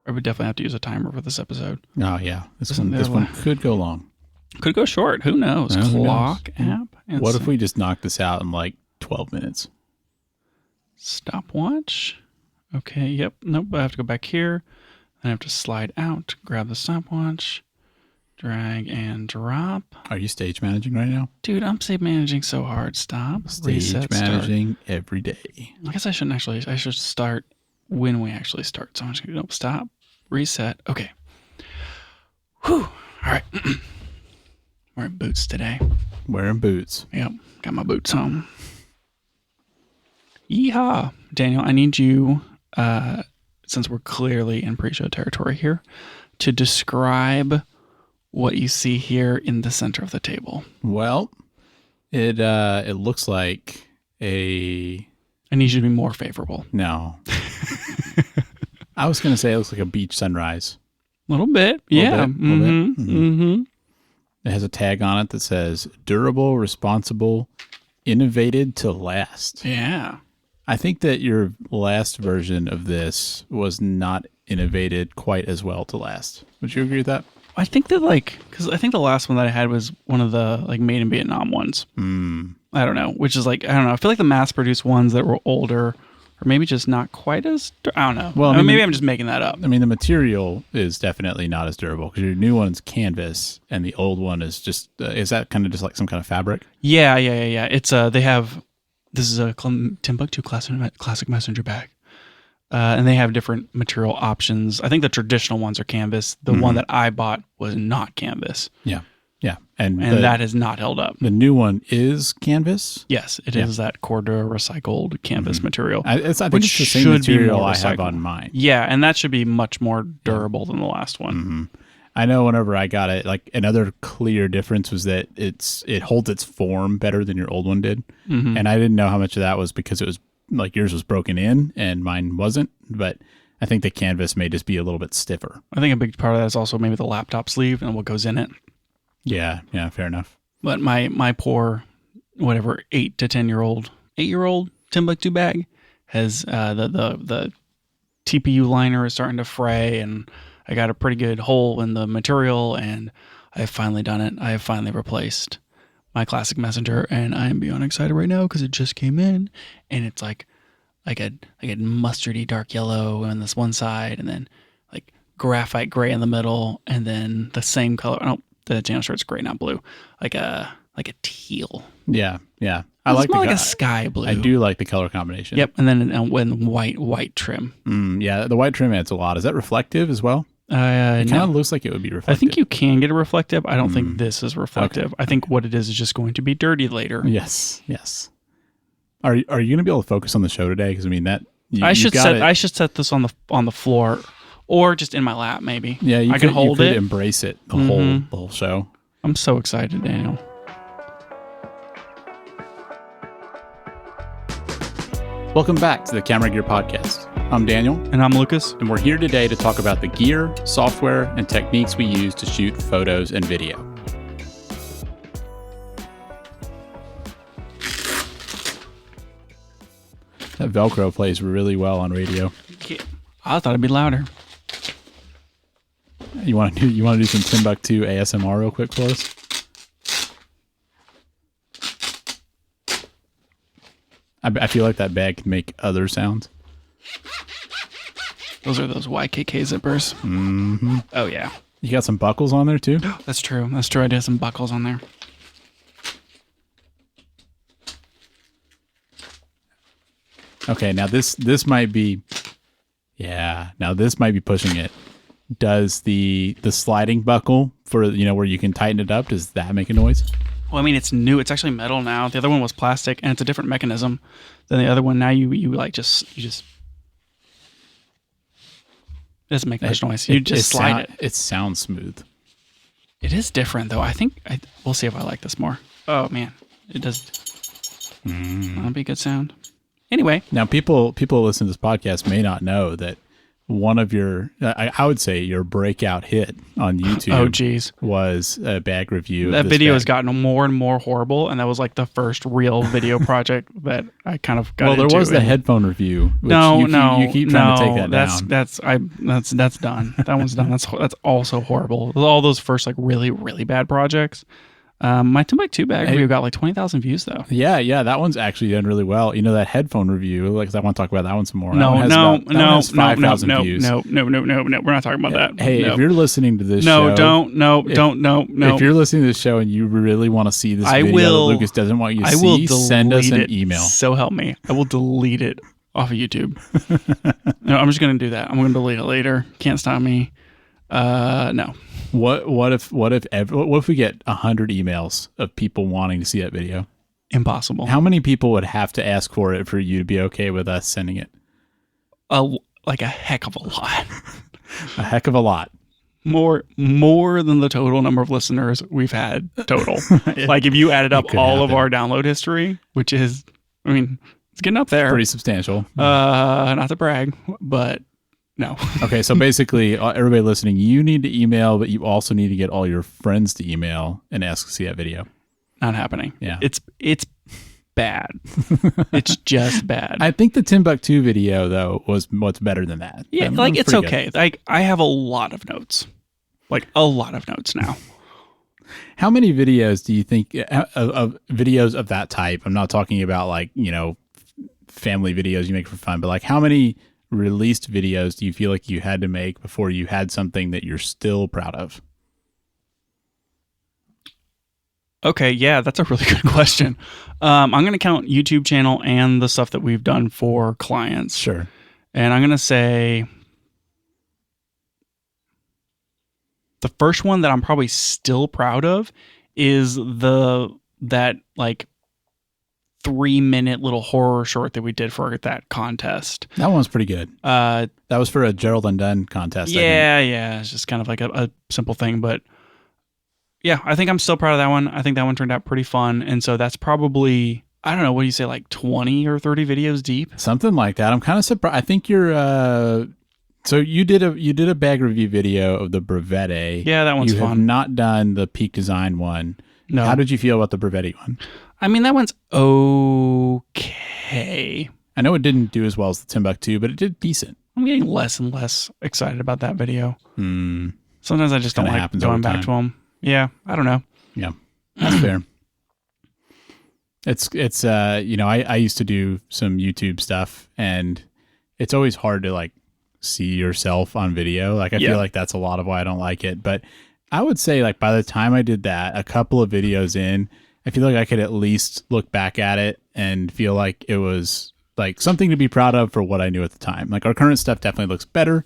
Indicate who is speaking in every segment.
Speaker 1: I would definitely have to use a timer for this episode.
Speaker 2: Oh, yeah. This one could go long.
Speaker 1: Could go short. Who knows? Clock app.
Speaker 2: What if we just knock this out in like 12 minutes?
Speaker 1: Stopwatch. Okay, yep. Nope, I have to go back here. Then I have to slide out, grab the stopwatch, drag and drop.
Speaker 2: Are you stage managing right now?
Speaker 1: Dude, I'm stage managing so hard. Stop.
Speaker 2: Stage managing every day.
Speaker 1: I guess I shouldn't actually. I should start when we actually start. So I'm just going to go stop, reset. Okay. Whew. All right. Wearing boots today.
Speaker 2: Wearing boots.
Speaker 1: Yep. Got my boots on. Yeehaw. Daniel, I need you, since we're clearly in pre-show territory here, to describe what you see here in the center of the table.
Speaker 2: Well, it looks like a...
Speaker 1: I need you to be more favorable.
Speaker 2: No. I was going to say it looks like a beach sunrise.
Speaker 1: A little bit. Yeah.
Speaker 2: It has a tag on it that says durable, responsible, innovated to last.
Speaker 1: Yeah.
Speaker 2: I think that your last version of this was not innovated quite as well to last. Would you agree with that?
Speaker 1: I think that because I think the last one that I had was one of the made in Vietnam ones. I don't know, which is I don't know. I feel like the mass produced ones that were older or maybe just not quite as, I don't know. Well, maybe I'm just making that up.
Speaker 2: I mean, the material is definitely not as durable because your new one's canvas and the old one is just, is that kind of just like some kind of fabric?
Speaker 1: Yeah. It's, they have, this is a Timbuktu classic messenger bag. And they have different material options. I think the traditional ones are canvas. The one that I bought was not canvas.
Speaker 2: Yeah.
Speaker 1: And that has not held up.
Speaker 2: The new one is canvas?
Speaker 1: Yes, it is that Cordura recycled canvas material.
Speaker 2: I think it's the same material I have on mine.
Speaker 1: Yeah, and that should be much more durable than the last one.
Speaker 2: I know whenever I got it, like another clear difference was that it holds its form better than your old one did. And I didn't know how much of that was because it was like yours was broken in and mine wasn't, but I think the canvas may just be a little bit stiffer.
Speaker 1: I think a big part of that is also maybe the laptop sleeve and what goes in it.
Speaker 2: Yeah, fair enough.
Speaker 1: But my poor, whatever, 8 to 10-year-old Timbuktu bag has the TPU liner is starting to fray, and I got a pretty good hole in the material, and I have finally done it. I have finally replaced my classic messenger, and I am beyond excited right now because it just came in, and it's like a mustardy dark yellow on this one side, and then like graphite gray in the middle, and then the same color. Oh, the Jam shirt's gray, not blue. Like a teal.
Speaker 2: Yeah.
Speaker 1: I like more like a sky blue.
Speaker 2: I do like the color combination.
Speaker 1: Yep, and then when white trim.
Speaker 2: Yeah, the white trim adds a lot. Is that reflective as well? It kind of looks like it would be reflective.
Speaker 1: I think you can get a reflective. I don't think this is reflective. Okay. I think what it is just going to be dirty later.
Speaker 2: Yes. Are you going to be able to focus on the show today? Because I mean that
Speaker 1: I should set this on the floor. Or just in my lap, maybe.
Speaker 2: Yeah,
Speaker 1: I can hold it.
Speaker 2: Embrace it the whole show.
Speaker 1: I'm so excited, Daniel.
Speaker 2: Welcome back to the Camera Gear Podcast. I'm Daniel.
Speaker 1: And I'm Lucas.
Speaker 2: And we're here today to talk about the gear, software, and techniques we use to shoot photos and video. That Velcro plays really well on radio.
Speaker 1: Yeah. I thought it'd be louder.
Speaker 2: You want to do some Timbuktu ASMR real quick for us? I feel like that bag can make other sounds.
Speaker 1: Those are those YKK zippers. Oh yeah.
Speaker 2: You got some buckles on there too?
Speaker 1: That's true. I did have some buckles on there.
Speaker 2: Okay, now this might be. Yeah, now this might be pushing it. Does the sliding buckle for where you can tighten it up, does that make a noise?
Speaker 1: Well, I mean, it's new. It's actually metal now. The other one was plastic, and it's a different mechanism than the other one. Now you just it doesn't make much noise. You just slide it.
Speaker 2: It sounds smooth.
Speaker 1: It is different though. I think we'll see if I like this more. Oh man, it does. That'll be a good sound. Anyway,
Speaker 2: now people listen to this podcast may not know that one of your, I would say your breakout hit on YouTube.
Speaker 1: Oh, geez.
Speaker 2: Was a bag review.
Speaker 1: That
Speaker 2: of this
Speaker 1: video
Speaker 2: bag.
Speaker 1: has gotten more and more horrible, and that was like the first real video project that I kind of got
Speaker 2: Well,
Speaker 1: into.
Speaker 2: there was the headphone review. Which
Speaker 1: No,
Speaker 2: you keep trying to take that down.
Speaker 1: That's done. That one's done. That's also horrible. All those first like really, really bad projects. My 2x2 bag review got like 20,000 views though.
Speaker 2: Yeah, that one's actually done really well. You know, that headphone review, like, 'cause I want to talk about that one some more.
Speaker 1: No,
Speaker 2: We're not talking
Speaker 1: about that.
Speaker 2: Hey,
Speaker 1: no.
Speaker 2: if you're listening to this show,
Speaker 1: don't.
Speaker 2: If you're listening to this show and you really want to see this video that Lucas doesn't want you to see, send us an email.
Speaker 1: So help me. I will delete it off of YouTube. No, I'm just going to do that. I'm going to delete it later. Can't stop me. No.
Speaker 2: What if we get 100 emails of people wanting to see that video?
Speaker 1: Impossible.
Speaker 2: How many people would have to ask for it for you to be okay with us sending it?
Speaker 1: Like a heck of a lot.
Speaker 2: A heck of a lot.
Speaker 1: More than the total number of listeners we've had total. Like if you added up all of our download history, which is, I mean, it's getting up there.
Speaker 2: Pretty substantial.
Speaker 1: Not to brag, but no.
Speaker 2: Okay, so basically, everybody listening, you need to email, but you also need to get all your friends to email and ask to see that video.
Speaker 1: Not happening.
Speaker 2: Yeah.
Speaker 1: It's bad. It's just bad.
Speaker 2: I think the Timbuktu video, though, was what's better than that.
Speaker 1: Yeah, like it's okay. Good. Like I have a lot of notes. Like a lot of notes now.
Speaker 2: How many videos do you think of videos of that type? I'm not talking about like, family videos you make for fun, but like how many released videos do you feel like you had to make before you had something that you're still proud of?
Speaker 1: Okay, yeah, that's a really good question. I'm going to count YouTube channel and the stuff that we've done for clients.
Speaker 2: Sure. And
Speaker 1: I'm going to say the first one that I'm probably still proud of is that like 3-minute little horror short that we did for that contest.
Speaker 2: That one's pretty good. That was for a Gerald Undone contest.
Speaker 1: Yeah. It's just kind of like a simple thing, but yeah, I think I'm still proud of that one. I think that one turned out pretty fun. And so that's probably, I don't know, what do you say, like 20 or 30 videos deep?
Speaker 2: Something like that. I'm kind of surprised. I think you're, so you did a bag review video of the Brevette.
Speaker 1: Yeah, that one's fun.
Speaker 2: You have not done the Peak Design one.
Speaker 1: No.
Speaker 2: How did you feel about the Brevette one?
Speaker 1: I mean, that one's okay.
Speaker 2: I know it didn't do as well as the Timbuktu, but it did decent.
Speaker 1: I'm getting less and less excited about that video. Sometimes I just don't like going back to them. Yeah, I don't know.
Speaker 2: Yeah, that's fair. It's I used to do some YouTube stuff, and it's always hard to like see yourself on video. Like I feel like that's a lot of why I don't like it. But I would say like by the time I did that, a couple of videos in, I feel like I could at least look back at it and feel like it was like something to be proud of for what I knew at the time. Like our current stuff definitely looks better,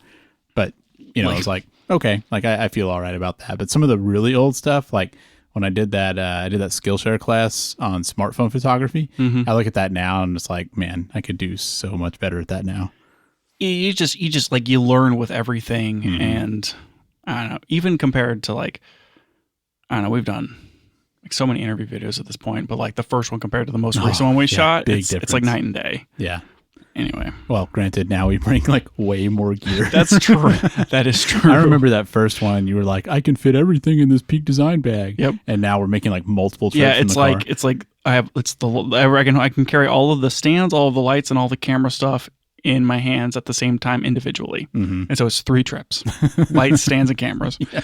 Speaker 2: but I was like, okay, like I feel all right about that. But some of the really old stuff, like when I did that Skillshare class on smartphone photography, I look at that now and it's like, man, I could do so much better at that now.
Speaker 1: You just like, you learn with everything. And I don't know, even compared to like, I don't know, we've done like so many interview videos at this point, but like the first one compared to the most recent one we shot, it's like night and day.
Speaker 2: Yeah.
Speaker 1: Anyway.
Speaker 2: Well, granted, now we bring like way more gear.
Speaker 1: That's true. That is true.
Speaker 2: I remember that first one. You were like, I can fit everything in this Peak Design bag.
Speaker 1: Yep.
Speaker 2: And now we're making like multiple trips.
Speaker 1: Yeah, it's like I reckon I can carry all of the stands, all of the lights, and all the camera stuff in my hands at the same time individually. And so it's 3 trips: lights, stands, and cameras.
Speaker 2: Yeah.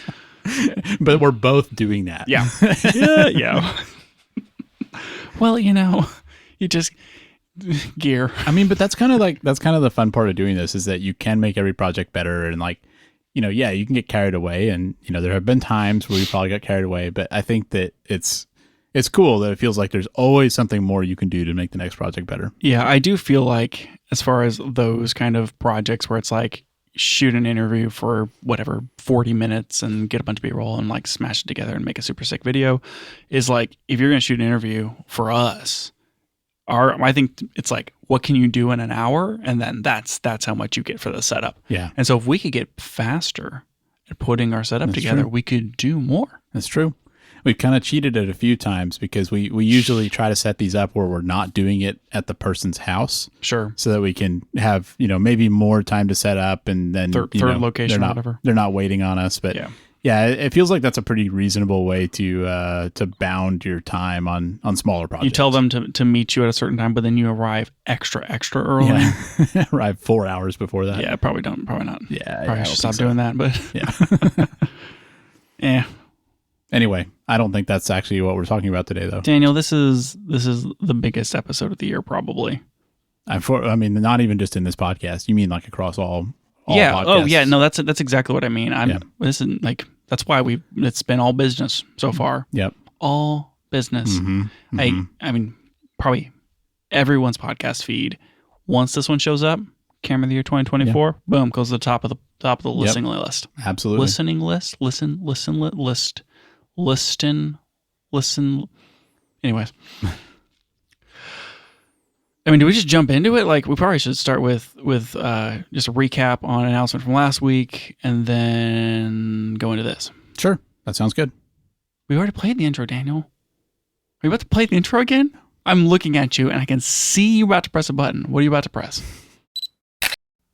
Speaker 2: But we're both doing that.
Speaker 1: Yeah. Yeah. Well, you just gear.
Speaker 2: I mean, but that's kind of the fun part of doing this, is that you can make every project better, and like, you can get carried away, and there have been times where you probably got carried away, but I think that it's cool that it feels like there's always something more you can do to make the next project better.
Speaker 1: Yeah, I do feel like as far as those kind of projects where it's like shoot an interview for whatever 40 minutes and get a bunch of B-roll and like smash it together and make a super sick video, is like, if you're going to shoot an interview for us, I think it's like, what can you do in an hour? And then that's how much you get for the setup.
Speaker 2: Yeah.
Speaker 1: And so if we could get faster at putting our setup together, we could do more.
Speaker 2: That's true. We've kind of cheated it a few times because we usually try to set these up where we're not doing it at the person's house.
Speaker 1: Sure.
Speaker 2: So that we can have, maybe more time to set up and then
Speaker 1: third location or whatever.
Speaker 2: They're not waiting on us. But yeah, it feels like that's a pretty reasonable way to bound your time on smaller projects.
Speaker 1: You tell them to meet you at a certain time, but then you arrive extra early.
Speaker 2: Yeah. Arrive 4 hours before that.
Speaker 1: Yeah, probably not.
Speaker 2: Yeah.
Speaker 1: Probably should stop doing that, but
Speaker 2: yeah.
Speaker 1: yeah.
Speaker 2: Anyway, I don't think that's actually what we're talking about today, though.
Speaker 1: Daniel, this is the biggest episode of the year, probably.
Speaker 2: I mean, not even just in this podcast. You mean like across all
Speaker 1: yeah.
Speaker 2: podcasts?
Speaker 1: Oh, yeah. No, that's exactly what I mean. This is like that's why it's been all business so far.
Speaker 2: Yep.
Speaker 1: All business.
Speaker 2: Mm-hmm.
Speaker 1: I mean, probably everyone's podcast feed. Once this one shows up, Camera of the Year 2024, boom, goes to the top of the listening list.
Speaker 2: Absolutely.
Speaker 1: Listening list. Listen. Anyways. I mean, do we just jump into it? Like, we probably should start with just a recap on an announcement from last week and then go into this.
Speaker 2: Sure. That sounds good.
Speaker 1: We already played the intro, Daniel. Are you about to play the intro again? I'm looking at you and I can see you about to press a button. What are you about to press?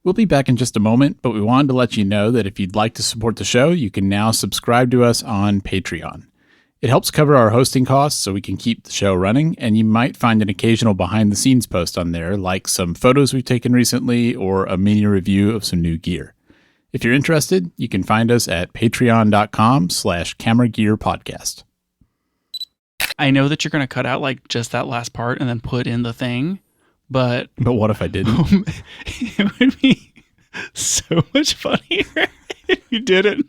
Speaker 2: We'll be back in just a moment, but we wanted to let you know that if you'd like to support the show, you can now subscribe to us on Patreon. It helps cover our hosting costs so we can keep the show running, and you might find an occasional behind-the-scenes post on there, like some photos we've taken recently or a mini review of some new gear. If you're interested, you can find us at patreon.com/cameragearpodcast.
Speaker 1: I know that you're going to cut out like just that last part and then put in the thing, but
Speaker 2: what if I didn't?
Speaker 1: It would be so much funnier if you didn't.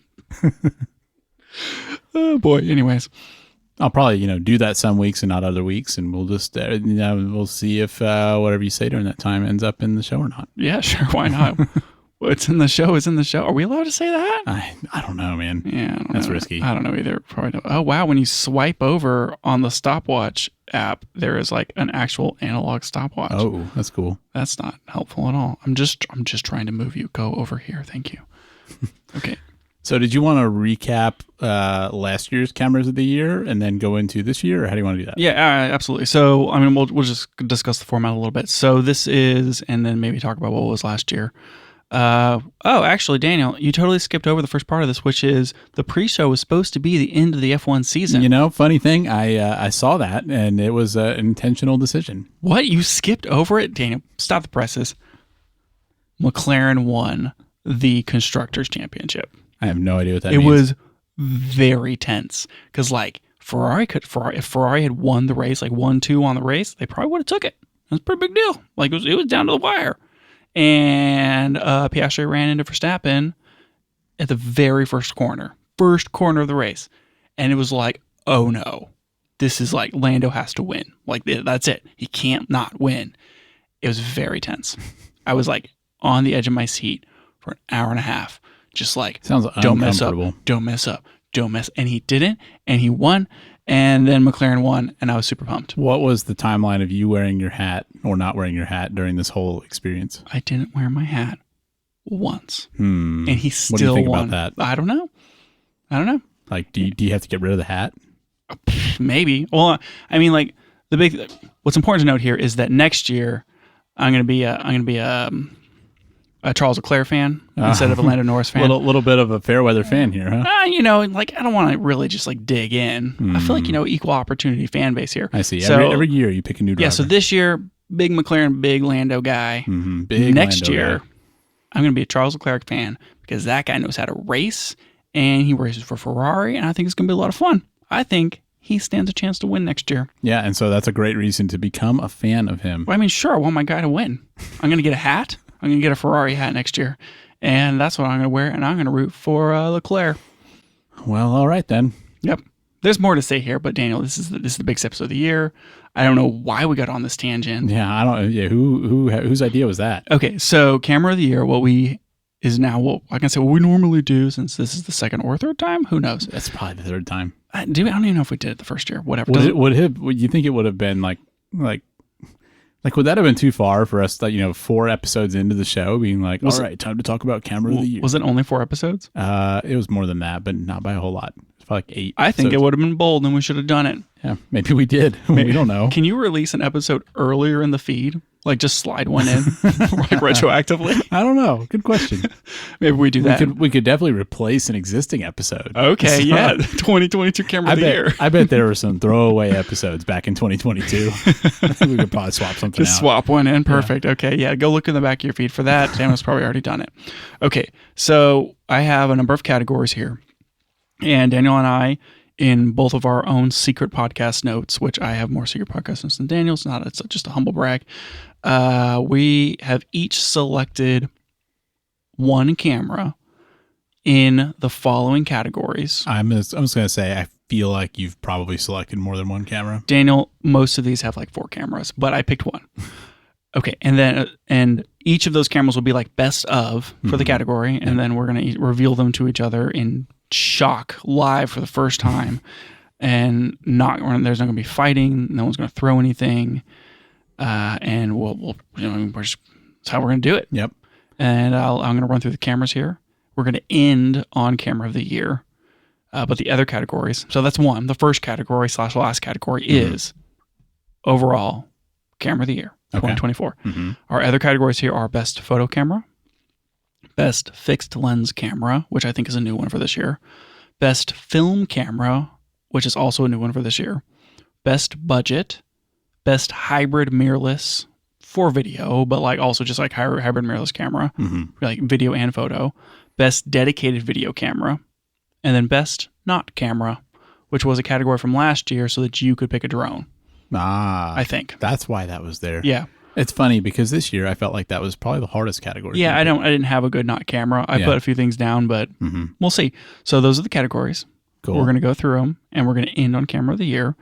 Speaker 1: Oh boy. Anyways,
Speaker 2: I'll probably do that some weeks and not other weeks, and we'll just we'll see if whatever you say during that time ends up in the show or not.
Speaker 1: Yeah, sure. Why not? What's in the show is in the show. Are we allowed to say that?
Speaker 2: I don't know, man.
Speaker 1: Yeah,
Speaker 2: that's risky.
Speaker 1: I don't know either. Probably don't. Oh wow, when you swipe over on the stopwatch app, there is like an actual analog stopwatch.
Speaker 2: Oh, that's cool.
Speaker 1: That's not helpful at all. I'm just trying to move you. Go over here. Thank you. Okay.
Speaker 2: So did you want to recap last year's cameras of the year and then go into this year, or how do you want to do that?
Speaker 1: Yeah, absolutely. So, I mean, we'll just discuss the format a little bit. So this is, and then maybe talk about what was last year. Actually, Daniel, you totally skipped over the first part of this, which is the pre-show was supposed to be the end of the F1 season.
Speaker 2: Funny thing, I saw that, and it was an intentional decision.
Speaker 1: What? You skipped over it? Daniel, stop the presses. McLaren won the Constructors' Championship.
Speaker 2: I have no idea what that means.
Speaker 1: It was very tense because, like, if Ferrari had won the race, like 1-2 on the race, they probably would have took it. It was a pretty big deal. Like, it was down to the wire. And Piastri ran into Verstappen at the very first corner of the race. And it was like, oh no, this is like Lando has to win. Like, that's it. He can't not win. It was very tense. I was like on the edge of my seat for an hour and a half. Just like,
Speaker 2: sounds
Speaker 1: don't mess up, don't mess up, don't mess. And he didn't, and he won. And then McLaren won, and I was super pumped.
Speaker 2: What was the timeline of you wearing your hat or not wearing your hat during this whole experience?
Speaker 1: I didn't wear my hat once.
Speaker 2: And
Speaker 1: he still
Speaker 2: what do you think
Speaker 1: won.
Speaker 2: about that?
Speaker 1: I don't know.
Speaker 2: Like, do you have to get rid of the hat?
Speaker 1: Maybe. Well, I mean, like, what's important to note here is that next year I'm going to be a Charles Leclerc fan instead of a Lando Norris fan.
Speaker 2: Little bit of a Fairweather fan here, huh?
Speaker 1: Like, I don't want to really just like dig in. I feel like, equal opportunity fan base here.
Speaker 2: I see.
Speaker 1: So,
Speaker 2: every year you pick a new driver.
Speaker 1: Yeah, so this year, big McLaren, big Lando guy.
Speaker 2: Big
Speaker 1: Next
Speaker 2: Lando
Speaker 1: year,
Speaker 2: guy.
Speaker 1: I'm going to be a Charles Leclerc fan because that guy knows how to race and he races for Ferrari, and I think it's going to be a lot of fun. I think he stands a chance to win next year.
Speaker 2: Yeah, and so that's a great reason to become a fan of him.
Speaker 1: Well, I mean, sure, I want my guy to win. I'm going to get a hat. I'm going to get a Ferrari hat next year, and that's what I'm going to wear, and I'm going to root for Leclerc.
Speaker 2: Well, all right then.
Speaker 1: Yep. There's more to say here, but Daniel, this is the biggest episode of the year. I don't know why we got on this tangent.
Speaker 2: Yeah, I don't. Yeah, whose idea was that?
Speaker 1: Okay, so camera of the year. What we normally do, since this is the second or third time. Who knows?
Speaker 2: That's probably the third time.
Speaker 1: I don't even know if we did it the first year. Whatever.
Speaker 2: Would you think it would have been like would that have been too far for us? 4 episodes into the show, being like, all right, time to talk about camera of the year.
Speaker 1: Was it only 4 episodes?
Speaker 2: It was more than that, but not by a whole lot. like 8.
Speaker 1: I think it would have been bold and we should have done it.
Speaker 2: Yeah, maybe we did. We don't know.
Speaker 1: Can you release an episode earlier in the feed? Like just slide one in like retroactively?
Speaker 2: I don't know. Good question.
Speaker 1: Maybe we do that.
Speaker 2: We could definitely replace an existing episode.
Speaker 1: Okay, yeah. 2022 camera of the year.
Speaker 2: I bet there were some throwaway episodes back in 2022. We could probably swap something
Speaker 1: Just
Speaker 2: out.
Speaker 1: swap one in. Perfect. Yeah. Okay, yeah. Go look in the back of your feed for that. Daniel's probably already done it. Okay, so I have a number of categories here. And Daniel and I, in both of our own secret podcast notes, which I have more secret podcast notes than Daniel's, it's just a humble brag. We have each selected one camera in the following categories.
Speaker 2: I'm just going to say, I feel like you've probably selected more than one camera.
Speaker 1: Daniel, most of these have like 4 cameras, but I picked one. Okay, and each of those cameras will be like best of for the category, and then we're going to reveal them to each other in shock live for the first time, and there's not going to be fighting. No one's going to throw anything, and we'll that's how we're going to do it.
Speaker 2: Yep.
Speaker 1: And I'm going to run through the cameras here. We're going to end on camera of the year, but the other categories. So that's one. The first category / last category is overall camera of the year 2024.
Speaker 2: Mm-hmm.
Speaker 1: Our other categories here are best photo camera, best fixed lens camera, which I think is a new one for this year, best film camera, which is also a new one for this year, best budget, best hybrid mirrorless for video, but like also just like hybrid mirrorless camera, like video and photo, best dedicated video camera, and then best not camera, which was a category from last year so that you could pick a drone. I think
Speaker 2: that's why that was there.
Speaker 1: Yeah.
Speaker 2: It's funny because this year I felt like that was probably the hardest category.
Speaker 1: Yeah, I didn't have a good not camera. I put a few things down, but we'll see. So those are the categories.
Speaker 2: Cool.
Speaker 1: We're going to go through them, and we're going to end on camera of the year.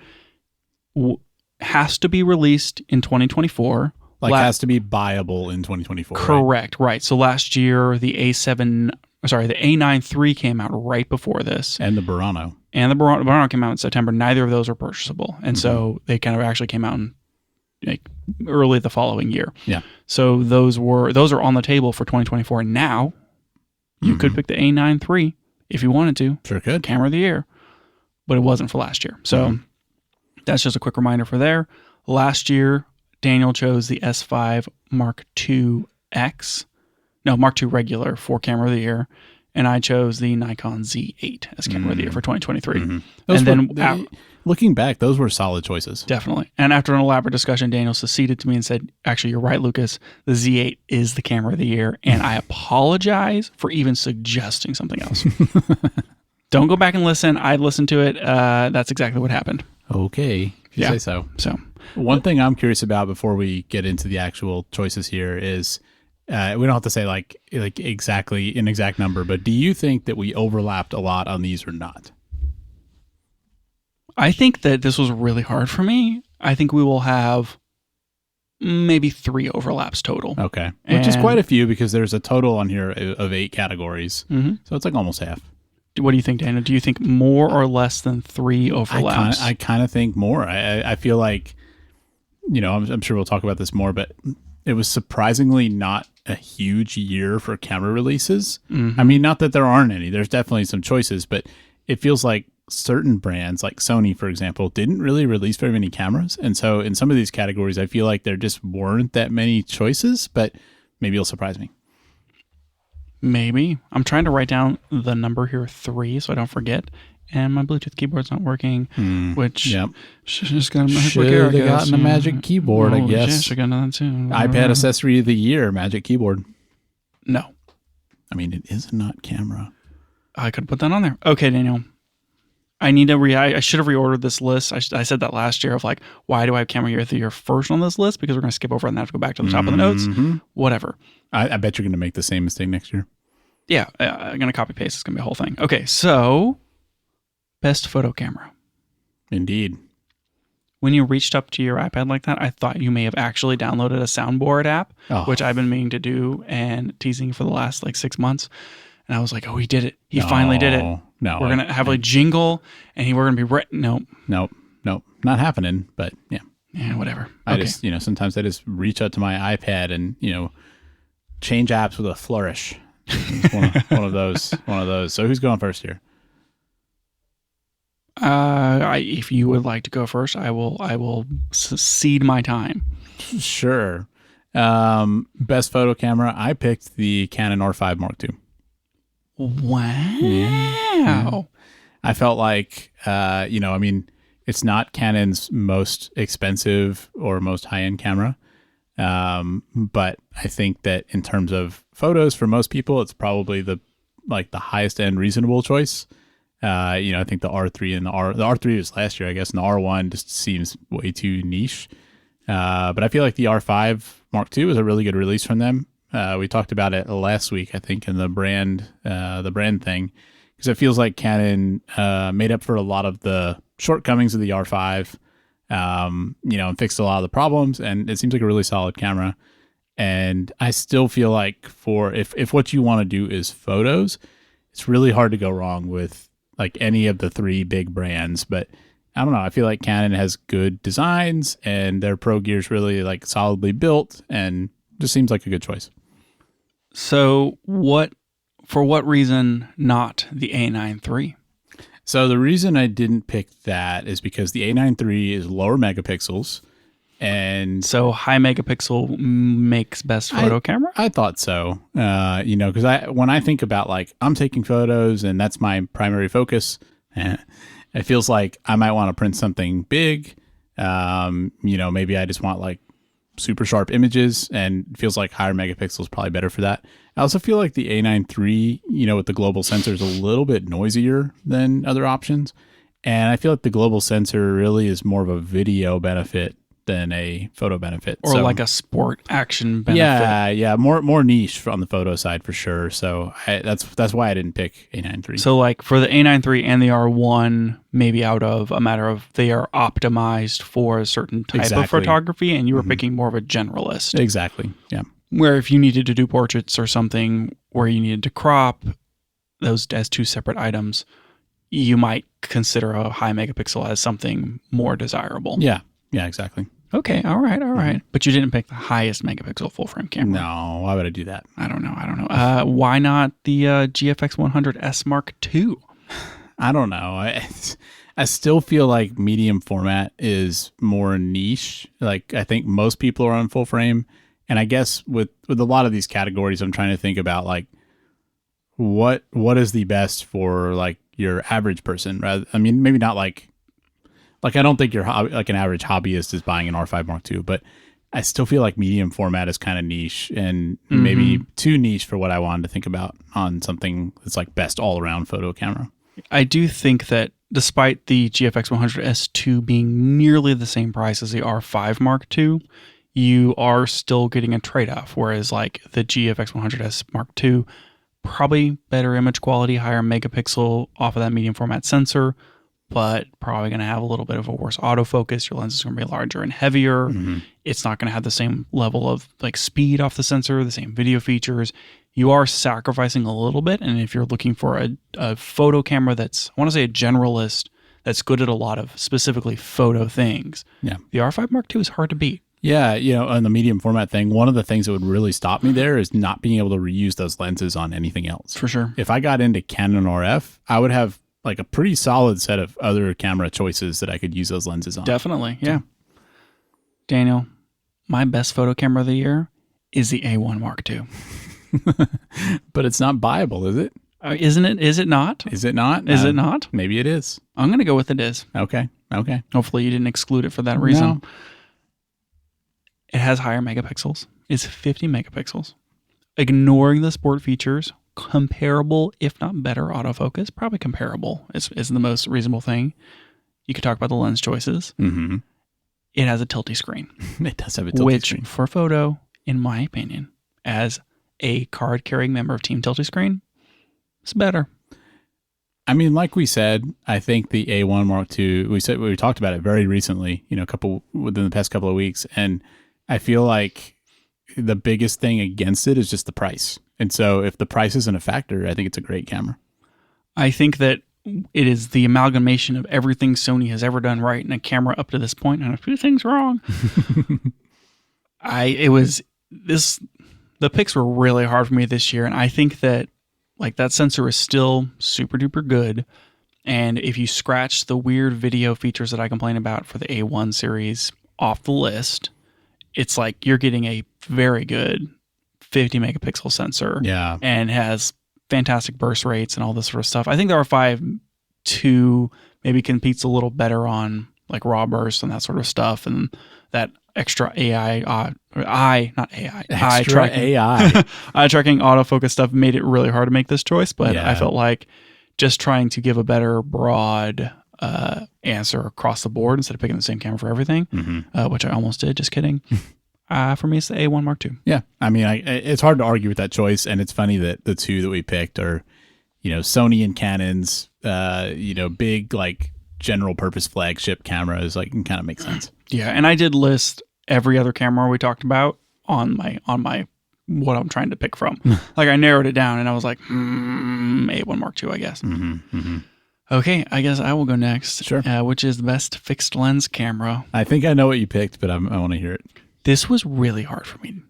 Speaker 1: Has to be released in 2024.
Speaker 2: Has to be buyable in 2024.
Speaker 1: Correct. Right. So last year the the A9 III came out right before this,
Speaker 2: and the Burano.
Speaker 1: And the Burano came out in September. Neither of those are purchasable, and so they kind of actually came out in like early the following year.
Speaker 2: Yeah.
Speaker 1: So those are on the table for 2024. Now you could pick the A9 III if you wanted to.
Speaker 2: Sure could.
Speaker 1: Camera of the year, but it wasn't for last year. So that's just a quick reminder for there. Last year, Daniel chose the S5 Mark II X. No, Mark II regular for camera of the year. And I chose the Nikon Z8 as camera of the year for 2023. And then
Speaker 2: looking back, those were solid choices.
Speaker 1: Definitely. And after an elaborate discussion, Daniel seceded to me and said, actually, you're right, Lucas. The Z8 is the camera of the year. And I apologize for even suggesting something else. Don't go back and listen. I listened to it. That's exactly what happened.
Speaker 2: Okay. If you say so.
Speaker 1: So
Speaker 2: one thing I'm curious about before we get into the actual choices here is, we don't have to say like exactly an exact number, but do you think that we overlapped a lot on these or not?
Speaker 1: I think that this was really hard for me. I think we will have maybe 3 overlaps total.
Speaker 2: Okay. Which is quite a few because there's a total on here of 8 categories. So it's like almost half.
Speaker 1: What do you think, Dana? Do you think more or less than 3 overlaps?
Speaker 2: I kind of think more. I feel like, I'm sure we'll talk about this more, but it was surprisingly not a huge year for camera releases. I mean, not that there aren't any. There's definitely some choices, but it feels like certain brands, like Sony, for example, didn't really release very many cameras. And so in some of these categories, I feel like there just weren't that many choices, but maybe it'll surprise me.
Speaker 1: Maybe. I'm trying to write down the number here, 3, so I don't forget. And my Bluetooth keyboard's not working, which should have
Speaker 2: gotten a magic keyboard, I guess.
Speaker 1: Yeah, should have gotten that too.
Speaker 2: iPad accessory of the year, magic keyboard.
Speaker 1: No.
Speaker 2: I mean, it is not camera.
Speaker 1: I could put that on there. Okay, Daniel. I need to I should have reordered this list. I said that last year of like, why do I have camera year of the year first on this list? Because we're going to skip over and have to go back to the top of the notes. Whatever.
Speaker 2: I bet you're going to make the same mistake next year.
Speaker 1: Yeah, I'm going to copy paste. It's going to be a whole thing. Okay, so best photo camera.
Speaker 2: Indeed.
Speaker 1: When you reached up to your iPad like that, I thought you may have actually downloaded a soundboard app, which I've been meaning to do and teasing for the last 6 months. And I was like, oh, he did it. He finally did it.
Speaker 2: No.
Speaker 1: We're going to have a jingle and we're going to be Nope.
Speaker 2: Not happening, but yeah.
Speaker 1: Yeah, whatever.
Speaker 2: I just, sometimes I just reach out to my iPad and, change apps with a flourish. It's one of those. So who's going first here?
Speaker 1: If you would like to go first, I will cede my time.
Speaker 2: Sure. Best photo camera. I picked the Canon R5 Mark II.
Speaker 1: Wow.
Speaker 2: Yeah. I felt like, it's not Canon's most expensive or most high-end camera. But I think that in terms of photos for most people, it's probably the highest end reasonable choice. I think the R3 and the R3 was last year, I guess, and the R1 just seems way too niche. But I feel like the R5 Mark II is a really good release from them. We talked about it last week, I think, in the brand thing, because it feels like Canon made up for a lot of the shortcomings of the R5, and fixed a lot of the problems, and it seems like a really solid camera. And I still feel like if what you want to do is photos, it's really hard to go wrong with like any of the three big brands. But I don't know. I feel like Canon has good designs and their Pro gear is really like solidly built and just seems like a good choice.
Speaker 1: So for what reason not the A9 III?
Speaker 2: So the reason I didn't pick that is because the A9 III is lower megapixels. And
Speaker 1: so high megapixel makes best photo camera?
Speaker 2: I thought so. Because when I think about like I'm taking photos and that's my primary focus, it feels like I might want to print something big. Maybe I just want like super sharp images, and it feels like higher megapixels is probably better for that. I also feel like the A9 III, with the global sensor is a little bit noisier than other options. And I feel like the global sensor really is more of a video benefit than a photo benefit,
Speaker 1: or like a sport action benefit.
Speaker 2: Yeah, more niche on the photo side for sure. So that's why I didn't pick A9 III.
Speaker 1: So like for the A9 III and the R1, maybe out of a matter of they are optimized for a certain type of photography, and you were picking more of a generalist.
Speaker 2: Exactly. Yeah.
Speaker 1: Where if you needed to do portraits or something where you needed to crop those as two separate items, you might consider a high megapixel as something more desirable.
Speaker 2: Yeah. Yeah, exactly.
Speaker 1: Okay, all right. But you didn't pick the highest megapixel full frame camera.
Speaker 2: No, why would I do that?
Speaker 1: I don't know. Why not the GFX 100S Mark II?
Speaker 2: I don't know. I still feel like medium format is more niche. Like I think most people are on full frame, and I guess with a lot of these categories, I'm trying to think about like what is the best for like your average person. Maybe not like I don't think you're like an average hobbyist is buying an R5 Mark II, but I still feel like medium format is kind of niche and maybe too niche for what I wanted to think about on something that's like best all around photo camera.
Speaker 1: I do think that despite the GFX 100S2 being nearly the same price as the R5 Mark II, you are still getting a trade-off. Whereas like the GFX 100S Mark II, probably better image quality, higher megapixel off of that medium format sensor, but probably going to have a little bit of a worse autofocus. Your lens is going to be larger and heavier. It's not going to have the same level of like speed off the sensor, the same video features. You are sacrificing a little bit. And if you're looking for a photo camera that's, I want to say a generalist, that's good at a lot of specifically photo things, the R5 Mark II is hard to beat.
Speaker 2: Yeah, on the medium format thing, one of the things that would really stop me there is not being able to reuse those lenses on anything else.
Speaker 1: For sure.
Speaker 2: If I got into Canon RF, I would have like a pretty solid set of other camera choices that I could use those lenses on.
Speaker 1: Definitely, yeah. Daniel, my best photo camera of the year is the A1 Mark II.
Speaker 2: But it's not buyable, is it?
Speaker 1: Isn't it? Is it not?
Speaker 2: Is it not?
Speaker 1: Is it not?
Speaker 2: Maybe it is.
Speaker 1: I'm going to go with it is.
Speaker 2: Okay.
Speaker 1: Hopefully you didn't exclude it for that reason.
Speaker 2: No.
Speaker 1: It has higher megapixels. It's 50 megapixels. Ignoring the sport features, comparable, if not better, autofocus. Probably comparable is the most reasonable thing. You could talk about the lens choices.
Speaker 2: Mm-hmm.
Speaker 1: It has a tilty screen.
Speaker 2: It does have a tilty screen.
Speaker 1: Which, for photo, in my opinion, as a card-carrying member of Team Tilty Screen, it's better.
Speaker 2: I mean, like we said, I think the A1 Mark II, we talked about it very recently, within the past couple of weeks, and I feel like the biggest thing against it is just the price. And so if the price isn't a factor, I think it's a great camera. I
Speaker 1: think that it is the amalgamation of everything Sony has ever done right in a camera up to this point, and a few things wrong. The picks were really hard for me this year, and I think that like that sensor is still super duper good. And if you scratch the weird video features that I complain about for the A1 series off the list, it's like you're getting a very good 50 megapixel sensor.
Speaker 2: Yeah.
Speaker 1: And has fantastic burst rates and all this sort of stuff. I think the R5 II maybe competes a little better on like raw burst and that sort of stuff, and that extra eye tracking eye tracking autofocus stuff made it really hard to make this choice. But I felt like just trying to give a better broad answer across the board instead of picking the same camera for everything, which I almost did. Just kidding. For me, it's the A1 Mark II.
Speaker 2: Yeah, I mean, it's hard to argue with that choice, and it's funny that the two that we picked are, Sony and Canon's, big like general purpose flagship cameras. Like, it kind of makes sense.
Speaker 1: Yeah, and I did list every other camera we talked about on my what I'm trying to pick from. Like, I narrowed it down, and I was like, A1 Mark II, I guess. Okay, I guess I will go next.
Speaker 2: Sure.
Speaker 1: Which is the best fixed lens camera.
Speaker 2: I think I know what you picked, but I want to hear it.
Speaker 1: This was really hard for me.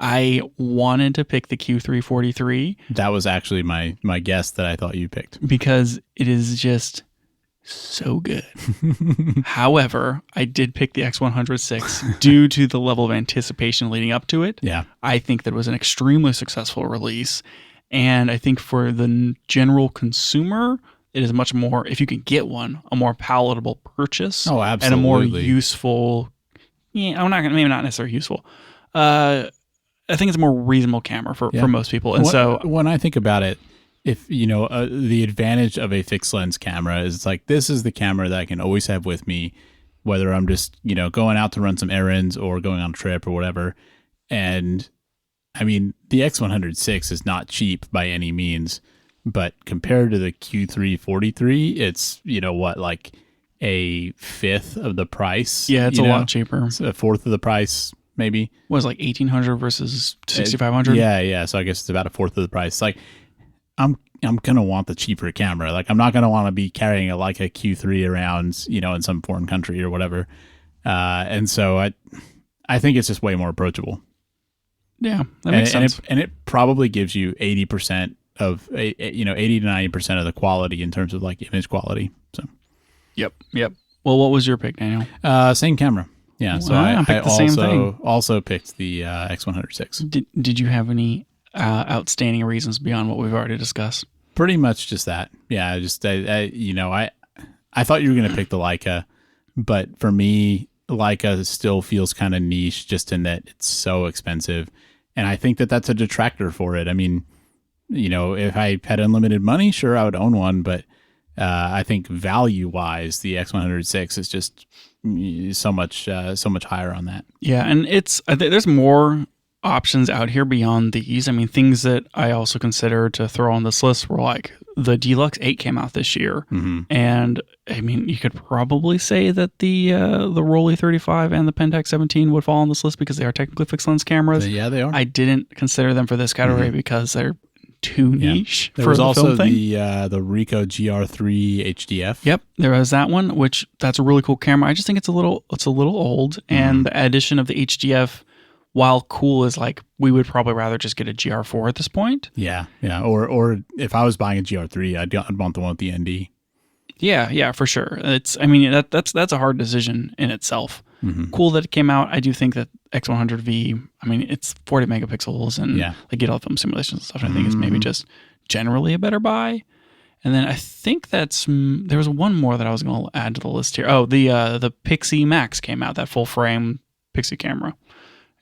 Speaker 1: I wanted to pick the Q343.
Speaker 2: That was actually my guess that I thought you picked.
Speaker 1: Because it is just so good. However, I did pick the X100VI due to the level of anticipation leading up to it.
Speaker 2: Yeah.
Speaker 1: I think that it was an extremely successful release. And I think for the general consumer, it is much more, if you can get one, a more palatable purchase.
Speaker 2: Oh, absolutely.
Speaker 1: And a more useful... Yeah, maybe not necessarily useful. I think it's a more reasonable camera for most people. And so
Speaker 2: when I think about it, if the advantage of a fixed lens camera is it's like, this is the camera that I can always have with me, whether I'm just, going out to run some errands or going on a trip or whatever. And I mean, the X100VI is not cheap by any means, but compared to the Q343, it's, like a fifth of the price.
Speaker 1: Yeah, it's a lot cheaper.
Speaker 2: It's a fourth of the price, maybe.
Speaker 1: What was like 1,800 versus 6,500?
Speaker 2: Yeah. So I guess it's about a fourth of the price. Like, I'm gonna want the cheaper camera. Like, I'm not gonna want to be carrying a Leica Q3 around, in some foreign country or whatever. And so I think it's just way more approachable.
Speaker 1: Yeah, that makes sense.
Speaker 2: And it probably gives you 80% of 80 to 90% of the quality in terms of like image quality. So.
Speaker 1: Yep. Well, what was your pick, Daniel?
Speaker 2: Same camera. Yeah. So I
Speaker 1: picked the same thing.
Speaker 2: Also picked the X100VI.
Speaker 1: Did you have any outstanding reasons beyond what we've already discussed?
Speaker 2: Pretty much just that. Yeah. I thought you were going to pick the Leica, but for me, Leica still feels kind of niche just in that it's so expensive. And I think that that's a detractor for it. I mean, if I had unlimited money, sure, I would own one, but I think value-wise, the X100VI is just so much higher on that.
Speaker 1: Yeah, and I think there's more options out here beyond these. I mean, things that I also consider to throw on this list were like the Deluxe 8 came out this year, and I mean, you could probably say that the Rollei 35 and the Pentax 17 would fall on this list because they are technically fixed lens cameras.
Speaker 2: Yeah, they are.
Speaker 1: I didn't consider them for this category because they're too niche.
Speaker 2: There was also the Ricoh GR3 HDF.
Speaker 1: Yep, there was that one, which that's a really cool camera. I just think it's a little old, and the addition of the HDF, while cool, is like we would probably rather just get a GR4 at this point.
Speaker 2: Yeah. Or if I was buying a GR3, I'd want the one with the ND.
Speaker 1: Yeah, for sure. That's a hard decision in itself. Cool that it came out. I do think that X100V, I mean, it's 40 megapixels and they get all the film simulations and stuff. And I think it's maybe just generally a better buy. And then I think there was one more that I was going to add to the list here. Oh, the Pixie Max came out, that full frame Pixie camera.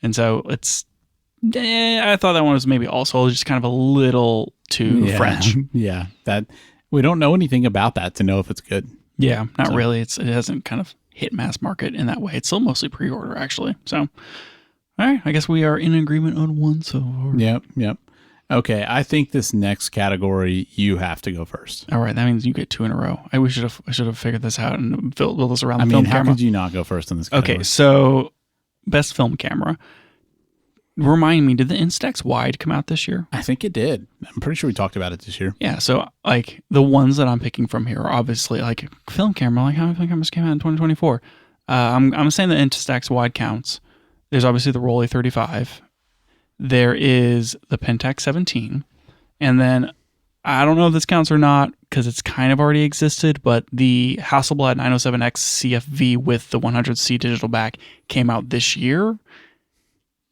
Speaker 1: And so I thought that one was maybe also just kind of a little too French.
Speaker 2: Yeah, that we don't know anything about that to know if it's good.
Speaker 1: Yeah, not really. It hasn't kind of hit mass market in that way. It's still mostly pre-order, actually. So, all right, I guess we are in agreement on one so far.
Speaker 2: Yep. Okay, I think this next category you have to go first.
Speaker 1: All right, that means you get two in a row. I should have figured this out and built this around the film camera.
Speaker 2: How could you not go first on this category?
Speaker 1: Okay, so best film camera. Remind me, did the Instax Wide come out this year?
Speaker 2: I think it did. I'm pretty sure we talked about it this year.
Speaker 1: Yeah, so like the ones that I'm picking from here are obviously like film camera. Like how many film cameras came out in 2024? I'm saying the Instax Wide counts. There's obviously the Rollei 35. There is the Pentax 17, and then I don't know if this counts or not because it's kind of already existed, but the Hasselblad 907X CFV with the 100C digital back came out this year.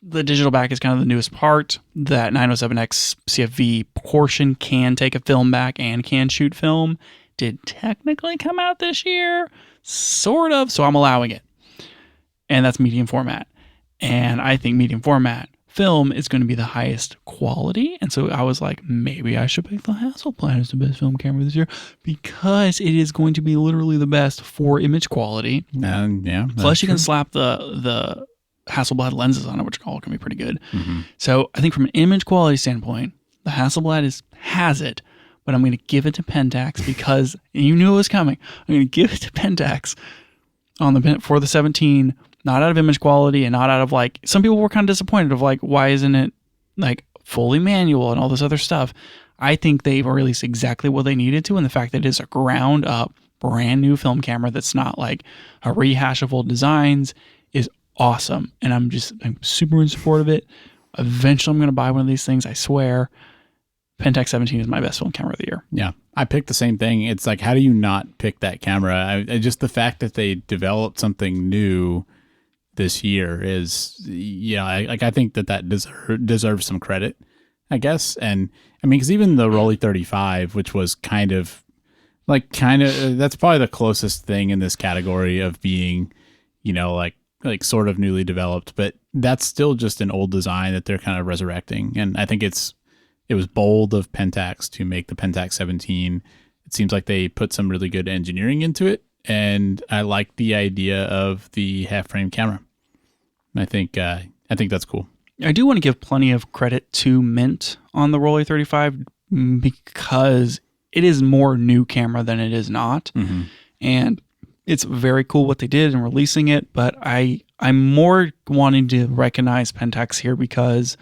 Speaker 1: The digital back is kind of the newest part. That 907X CFV portion can take a film back and can shoot film. Did technically come out this year, sort of, so I'm allowing it. And that's medium format. And I think medium format film is going to be the highest quality. And so I was like, maybe I should pick the Hasselblad as the best film camera this year because it is going to be literally the best for image quality.
Speaker 2: Yeah.
Speaker 1: Plus, you can slap the Hasselblad lenses on it, which all can be pretty good.
Speaker 2: Mm-hmm.
Speaker 1: So I think from an image quality standpoint, the Hasselblad has it, but I'm going to give it to Pentax because you knew it was coming. I'm going to give it to Pentax for the 17, not out of image quality and not out of like, some people were kind of disappointed of like, why isn't it like fully manual and all this other stuff? I think they've released exactly what they needed to, and the fact that it is a ground up brand new film camera that's not like a rehash of old designs is awesome. And I'm super in support of it. Eventually I'm going to buy one of these things, I swear. Pentax 17 is my best film camera of the year.
Speaker 2: Yeah, I picked the same thing. It's like, how do you not pick that camera? Just the fact that they developed something new this year is, I think that deserves some credit, I guess. And I mean, because even the Rolly 35, which was kind of that's probably the closest thing in this category of being, like sort of newly developed, but that's still just an old design that they're kind of resurrecting. And I think it was bold of Pentax to make the Pentax 17. It seems like they put some really good engineering into it, and I like the idea of the half frame camera. I think that's cool.
Speaker 1: I do want to give plenty of credit to Mint on the Rolly 35 because it is more new camera than it is not.
Speaker 2: Mm-hmm.
Speaker 1: And it's very cool what they did in releasing it, but I'm more wanting to recognize Pentax here because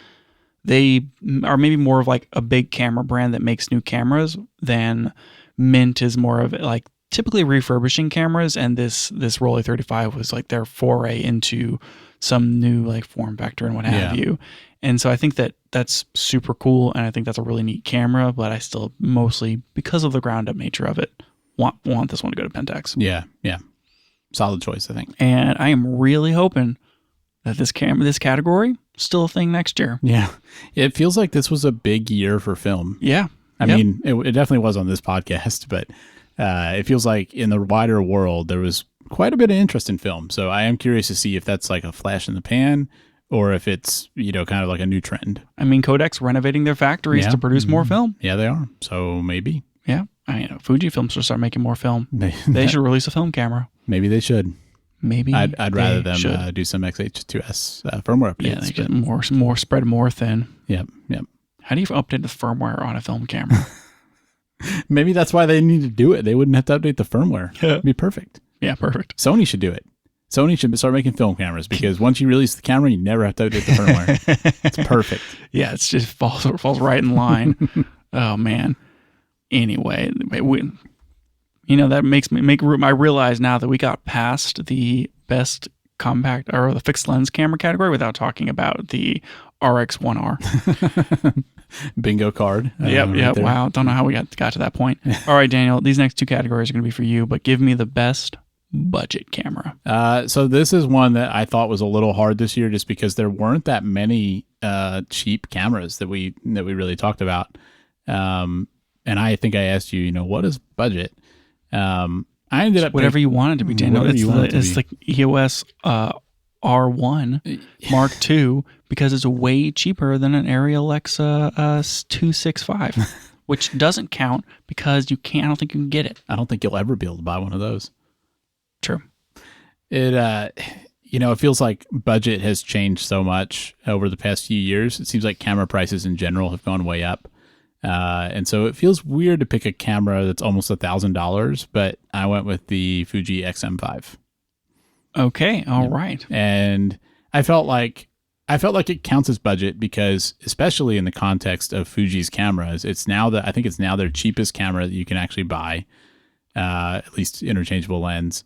Speaker 1: they are maybe more of like a big camera brand that makes new cameras than Mint is more of like typically refurbishing cameras, and this Rolly 35 was like their foray into some new like form factor and what have you. And so I think that's super cool, and I think that's a really neat camera, but I still mostly, because of the ground up nature of it, want this one to go to Pentax.
Speaker 2: Yeah. Solid choice, I think.
Speaker 1: And I am really hoping that this category is still a thing next year.
Speaker 2: Yeah. It feels like this was a big year for film.
Speaker 1: Yeah.
Speaker 2: I mean, it definitely was on this podcast, but it feels like in the wider world, there was quite a bit of interest in film. So I am curious to see if that's like a flash in the pan or if it's, kind of like a new trend.
Speaker 1: I mean, Kodak's renovating their factories to produce more film.
Speaker 2: Yeah, they are. So maybe.
Speaker 1: Yeah. I mean, Fujifilm should start making more film. They should release a film camera.
Speaker 2: Maybe they should.
Speaker 1: Maybe
Speaker 2: I'd rather them do some XH2S firmware updates.
Speaker 1: Yeah, they get more spread more thin.
Speaker 2: Yep.
Speaker 1: How do you update the firmware on a film camera?
Speaker 2: Maybe that's why they need to do it. They wouldn't have to update the firmware. It'd be perfect.
Speaker 1: Yeah, perfect.
Speaker 2: Sony should do it. Sony should start making film cameras because once you release the camera, you never have to update the firmware. It's perfect.
Speaker 1: Yeah, it's just falls right in line. Oh man. Anyway, that makes me I realize now that we got past the best compact or the fixed lens camera category without talking about the RX1R.
Speaker 2: Bingo card.
Speaker 1: Yep.
Speaker 2: Right,
Speaker 1: wow. Don't know how we got to that point. All right, Daniel, these next two categories are going to be for you, but give me the best budget camera.
Speaker 2: So this is one that I thought was a little hard this year just because there weren't that many cheap cameras that we really talked about. And I think I asked you, what is budget? I ended up
Speaker 1: whatever you want it to be, Daniel. It's like EOS R1 Mark II because it's way cheaper than an Arri Alexa 265, which doesn't count because I don't think you can get it.
Speaker 2: I don't think you'll ever be able to buy one of those.
Speaker 1: True.
Speaker 2: It feels like budget has changed so much over the past few years. It seems like camera prices in general have gone way up. And so it feels weird to pick a camera that's almost $1,000, but I went with the Fuji XM5.
Speaker 1: Okay. All right.
Speaker 2: And I felt like it counts as budget because, especially in the context of Fuji's cameras, I think it's now their cheapest camera that you can actually buy, at least interchangeable lens.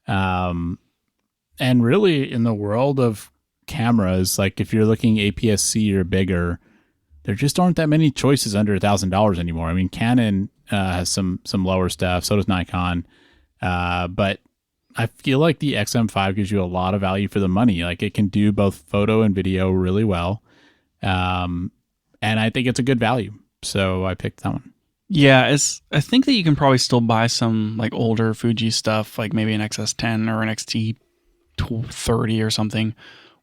Speaker 2: And really in the world of cameras, like if you're looking APS-C or bigger, there just aren't that many choices under $1,000 anymore. I mean, Canon has some lower stuff. So does Nikon. But I feel like the XM5 gives you a lot of value for the money. Like it can do both photo and video really well. And I think it's a good value. So I picked that one.
Speaker 1: Yeah, I think that you can probably still buy some like older Fuji stuff, like maybe an XS10 or an XT30 or something,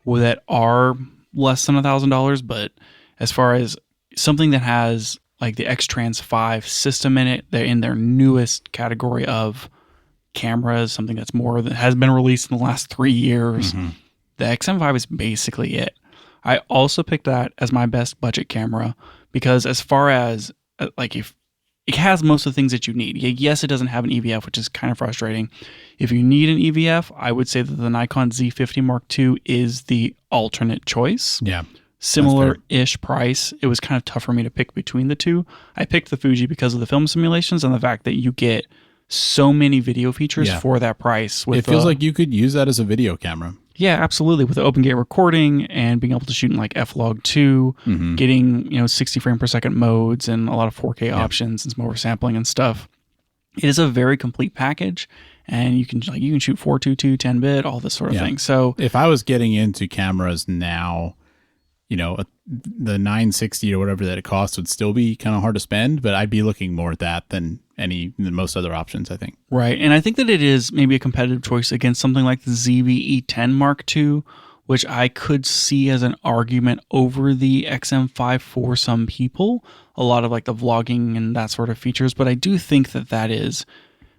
Speaker 1: that are less than $1,000. But as far as something that has like the X-Trans 5 system in it, they're in their newest category of cameras, something that's more that has been released in the last 3 years. The XM5 is basically it. I also picked that as my best budget camera because as far as like if it has most of the things that you need. Yes, it doesn't have an EVF, which is kind of frustrating. If you need an EVF, I would say that the Nikon Z50 Mark II is the alternate choice.
Speaker 2: Yeah.
Speaker 1: Similar-ish price. It was kind of tough for me to pick between the two. I picked the Fuji because of the film simulations and the fact that you get so many video features for that price.
Speaker 2: It feels like you could use that as a video camera.
Speaker 1: Yeah, absolutely. With the OpenGate recording and being able to shoot in like F-Log2, getting 60 frame per second modes and a lot of 4K options and some oversampling and stuff. It is a very complete package, and you can shoot 422, 10-bit, all this sort of thing. So
Speaker 2: if I was getting into cameras now, the 960 or whatever that it costs would still be kind of hard to spend, but I'd be looking more at that than most other options, I think.
Speaker 1: Right. And I think that it is maybe a competitive choice against something like the ZV-E10 Mark II, which I could see as an argument over the XM5 for some people, a lot of like the vlogging and that sort of features. But I do think that that is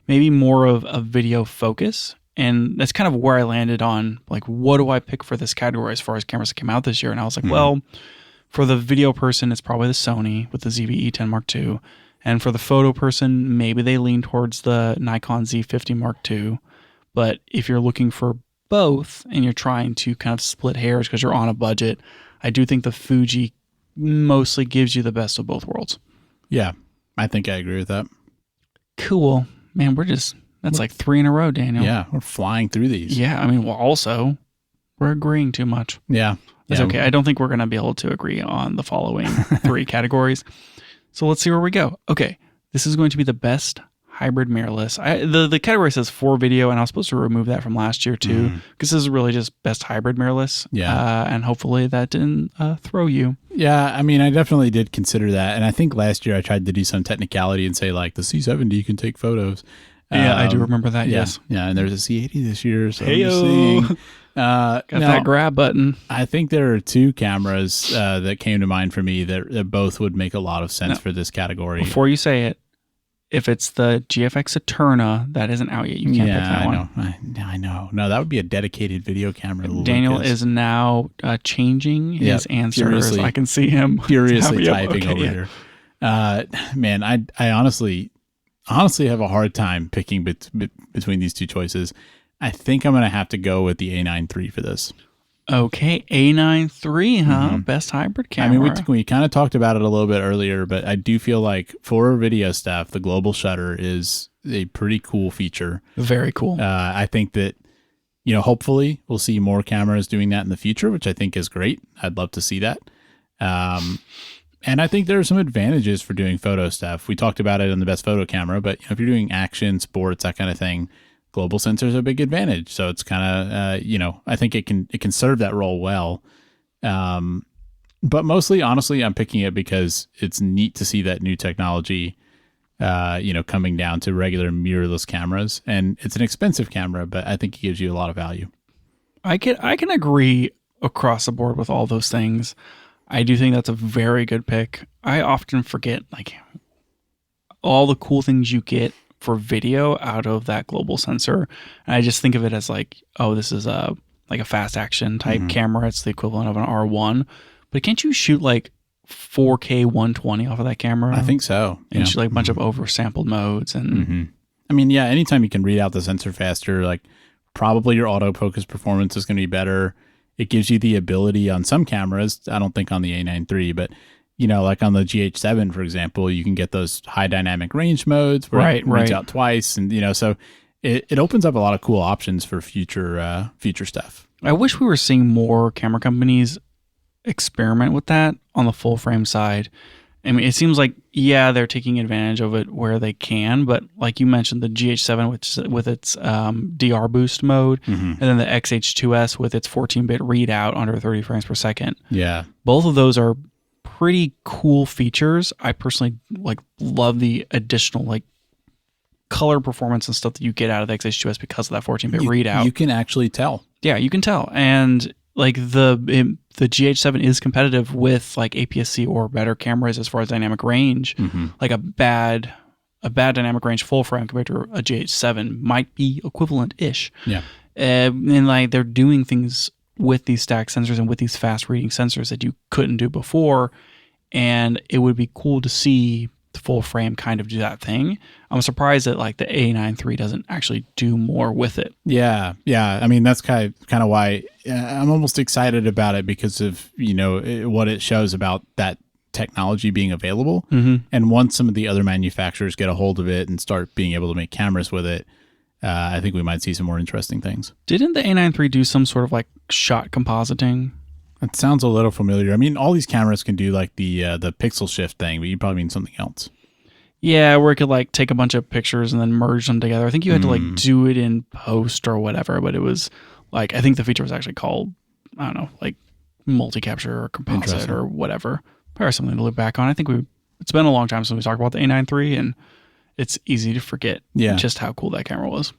Speaker 1: maybe more of a video focus. And that's kind of where I landed on, like, what do I pick for this category as far as cameras that came out this year? And I was like, well, for the video person, it's probably the Sony with the ZV-E10 Mark II. And for the photo person, maybe they lean towards the Nikon Z50 Mark II. But if you're looking for both and you're trying to kind of split hairs because you're on a budget, I do think the Fuji mostly gives you the best of both worlds.
Speaker 2: Yeah, I think I agree with that.
Speaker 1: Cool. Man, that's like 3 in a row, Daniel.
Speaker 2: Yeah, we're flying through these.
Speaker 1: Yeah, I mean, well, also, we're agreeing too much.
Speaker 2: Yeah.
Speaker 1: It's okay. I don't think we're going to be able to agree on the following 3 categories. So let's see where we go. Okay, this is going to be the best hybrid mirrorless. The category says for video, and I was supposed to remove that from last year too, because this is really just best hybrid mirrorless.
Speaker 2: Yeah.
Speaker 1: And hopefully that didn't throw you.
Speaker 2: Yeah, I mean, I definitely did consider that. And I think last year I tried to do some technicality and say, like, the C70 can take photos.
Speaker 1: Yeah, I do remember that, yes.
Speaker 2: Yeah, and there's a C80 this year, so
Speaker 1: Hey-o. Got that grab button.
Speaker 2: I think there are 2 cameras that came to mind for me that both would make a lot of sense for this category.
Speaker 1: Before you say it, if it's the GFX Eterna, that isn't out yet. You can't pick that one.
Speaker 2: I know. No, that would be a dedicated video camera.
Speaker 1: Daniel is now changing his answers. I can see him
Speaker 2: furiously typing over here. Man, I honestly have a hard time picking between these 2 choices. I think I'm going to have to go with the A9 III for this.
Speaker 1: Okay, A9 III, huh? Best hybrid camera.
Speaker 2: I mean, we kind of talked about it a little bit earlier, but I do feel like for video stuff, the global shutter is a pretty cool feature.
Speaker 1: Very cool.
Speaker 2: I think that, hopefully we'll see more cameras doing that in the future, which I think is great. I'd love to see that. And I think there are some advantages for doing photo stuff. We talked about it in the best photo camera, but if you're doing action, sports, that kind of thing, global sensor is a big advantage. So it's kind of, I think it can serve that role well. But mostly, honestly, I'm picking it because it's neat to see that new technology, coming down to regular mirrorless cameras. And it's an expensive camera, but I think it gives you a lot of value.
Speaker 1: I can agree across the board with all those things. I do think that's a very good pick. I often forget like all the cool things you get for video out of that global sensor. And I just think of it as like, oh, this is a fast action type camera. It's the equivalent of an R1. But can't you shoot like 4K 120 off of that camera?
Speaker 2: I think so.
Speaker 1: And shoot like a bunch of oversampled modes. And
Speaker 2: I mean, yeah, anytime you can read out the sensor faster, like probably your autofocus performance is going to be better. It gives you the ability on some cameras, I don't think on the A9 III, but like on the GH7, for example, you can get those high dynamic range modes where it reads out twice. And, so it opens up a lot of cool options for future stuff.
Speaker 1: I wish we were seeing more camera companies experiment with that on the full frame side. I mean, it seems like, yeah, they're taking advantage of it where they can, but like you mentioned, the GH7 with its DR boost mode, and then the XH2S with its 14-bit readout under 30 frames per second.
Speaker 2: Yeah.
Speaker 1: Both of those are pretty cool features. I personally like love the additional like color performance and stuff that you get out of the XH2S because of that 14-bit readout.
Speaker 2: You can actually tell.
Speaker 1: Yeah, you can tell. And like the GH7 is competitive with like APS-C or better cameras as far as dynamic range. Like a bad dynamic range full frame compared to a GH7 might be equivalent-ish.
Speaker 2: Yeah.
Speaker 1: And like they're doing things with these stack sensors and with these fast reading sensors that you couldn't do before. And it would be cool to see the full frame kind of do that thing. I'm surprised that like the A9 III doesn't actually do more with it.
Speaker 2: Yeah. I mean, that's kind of why I'm almost excited about it, because of, what it shows about that technology being available. And once some of the other manufacturers get a hold of it and start being able to make cameras with it, I think we might see some more interesting things.
Speaker 1: Didn't the A9 III do some sort of like shot compositing?
Speaker 2: It sounds a little familiar. I mean, all these cameras can do like the pixel shift thing, but you probably mean something else.
Speaker 1: Yeah, where it could like take a bunch of pictures and then merge them together. I think you had to like do it in post or whatever, but it was like, I think the feature was actually called, I don't know, like multi-capture or composite or whatever. Probably something to look back on. I think it's been a long time since we talked about the A9 III, and it's easy to forget just how cool that camera was.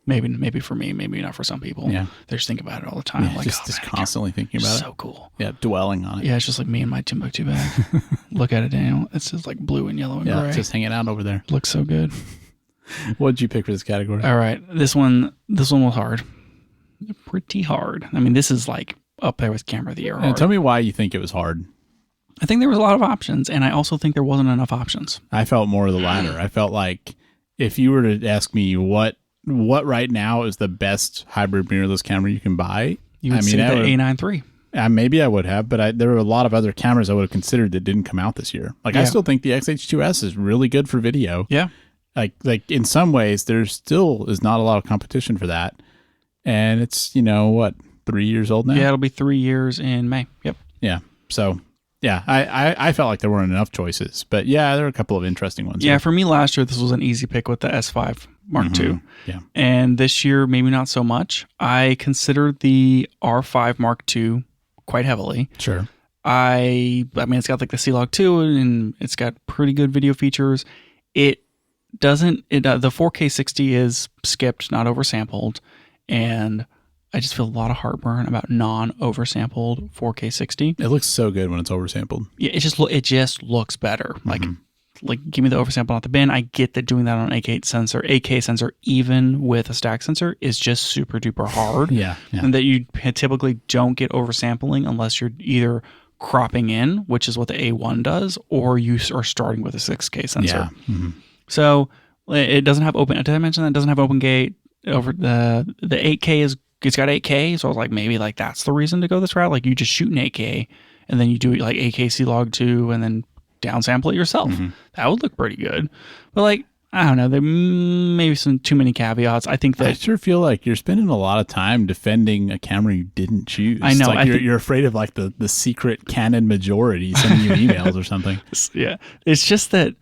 Speaker 1: Maybe for me, maybe not for some people.
Speaker 2: Yeah.
Speaker 1: They just think about it all the time.
Speaker 2: Yeah,
Speaker 1: like,
Speaker 2: just constantly thinking about it.
Speaker 1: So cool.
Speaker 2: Yeah, dwelling on it.
Speaker 1: Yeah, it's just like me and my Timbuktu bag. Look at it, Daniel. It's just like blue and yellow and gray.
Speaker 2: Just hanging out over there.
Speaker 1: Looks so good.
Speaker 2: What did you pick for this category?
Speaker 1: All right. This one was hard. Pretty hard. I mean, this is like up there with Camera of the Year hard.
Speaker 2: Tell me why you think it was hard.
Speaker 1: I think there was a lot of options, and I also think there wasn't enough options.
Speaker 2: I felt more of the latter. I felt like if you were to ask me what right now is the best hybrid mirrorless camera you can buy,
Speaker 1: You would say the A9 III.
Speaker 2: Maybe I would have, but there were a lot of other cameras I would have considered that didn't come out this year. Like, I still think the XH2S is really good for video.
Speaker 1: Yeah.
Speaker 2: Like in some ways, there still is not a lot of competition for that. And it's, 3 years old now?
Speaker 1: Yeah, it'll be 3 years in May. Yep.
Speaker 2: Yeah. So, yeah, I felt like there weren't enough choices. But, yeah, there are a couple of interesting ones.
Speaker 1: Yeah,
Speaker 2: here.
Speaker 1: for me last year, this was an easy pick with the S5 Mark II.
Speaker 2: Yeah.
Speaker 1: And this year, maybe not so much. I considered the R5 Mark II quite heavily.
Speaker 2: Sure.
Speaker 1: I mean, it's got like the C-Log 2 and it's got pretty good video features. The 4K 60 is skipped, not oversampled. And I just feel a lot of heartburn about non-oversampled 4K 60.
Speaker 2: It looks so good when it's oversampled.
Speaker 1: Yeah, it just looks better. Like give me the oversample, not the bin. I get that doing that on an AK sensor, even with a stack sensor, is just super duper hard.
Speaker 2: Yeah.
Speaker 1: And that you typically don't get oversampling unless you're either cropping in, which is what the A1 does, or you are starting with a 6K sensor.
Speaker 2: Yeah.
Speaker 1: So it doesn't have open. Did I mention that it doesn't have open gate? Over the 8K it's got 8K, so I was like, maybe like that's the reason to go this route. Like you just shoot an 8K and then you do like 8K C-Log 2 and then downsample it yourself. That would look pretty good. But like, I don't know, there may be some too many caveats. I think that
Speaker 2: I sure feel like you're spending a lot of time defending a camera you didn't choose.
Speaker 1: I know.
Speaker 2: Like you're afraid of like the secret Canon majority sending you emails or something.
Speaker 1: Yeah, it's just that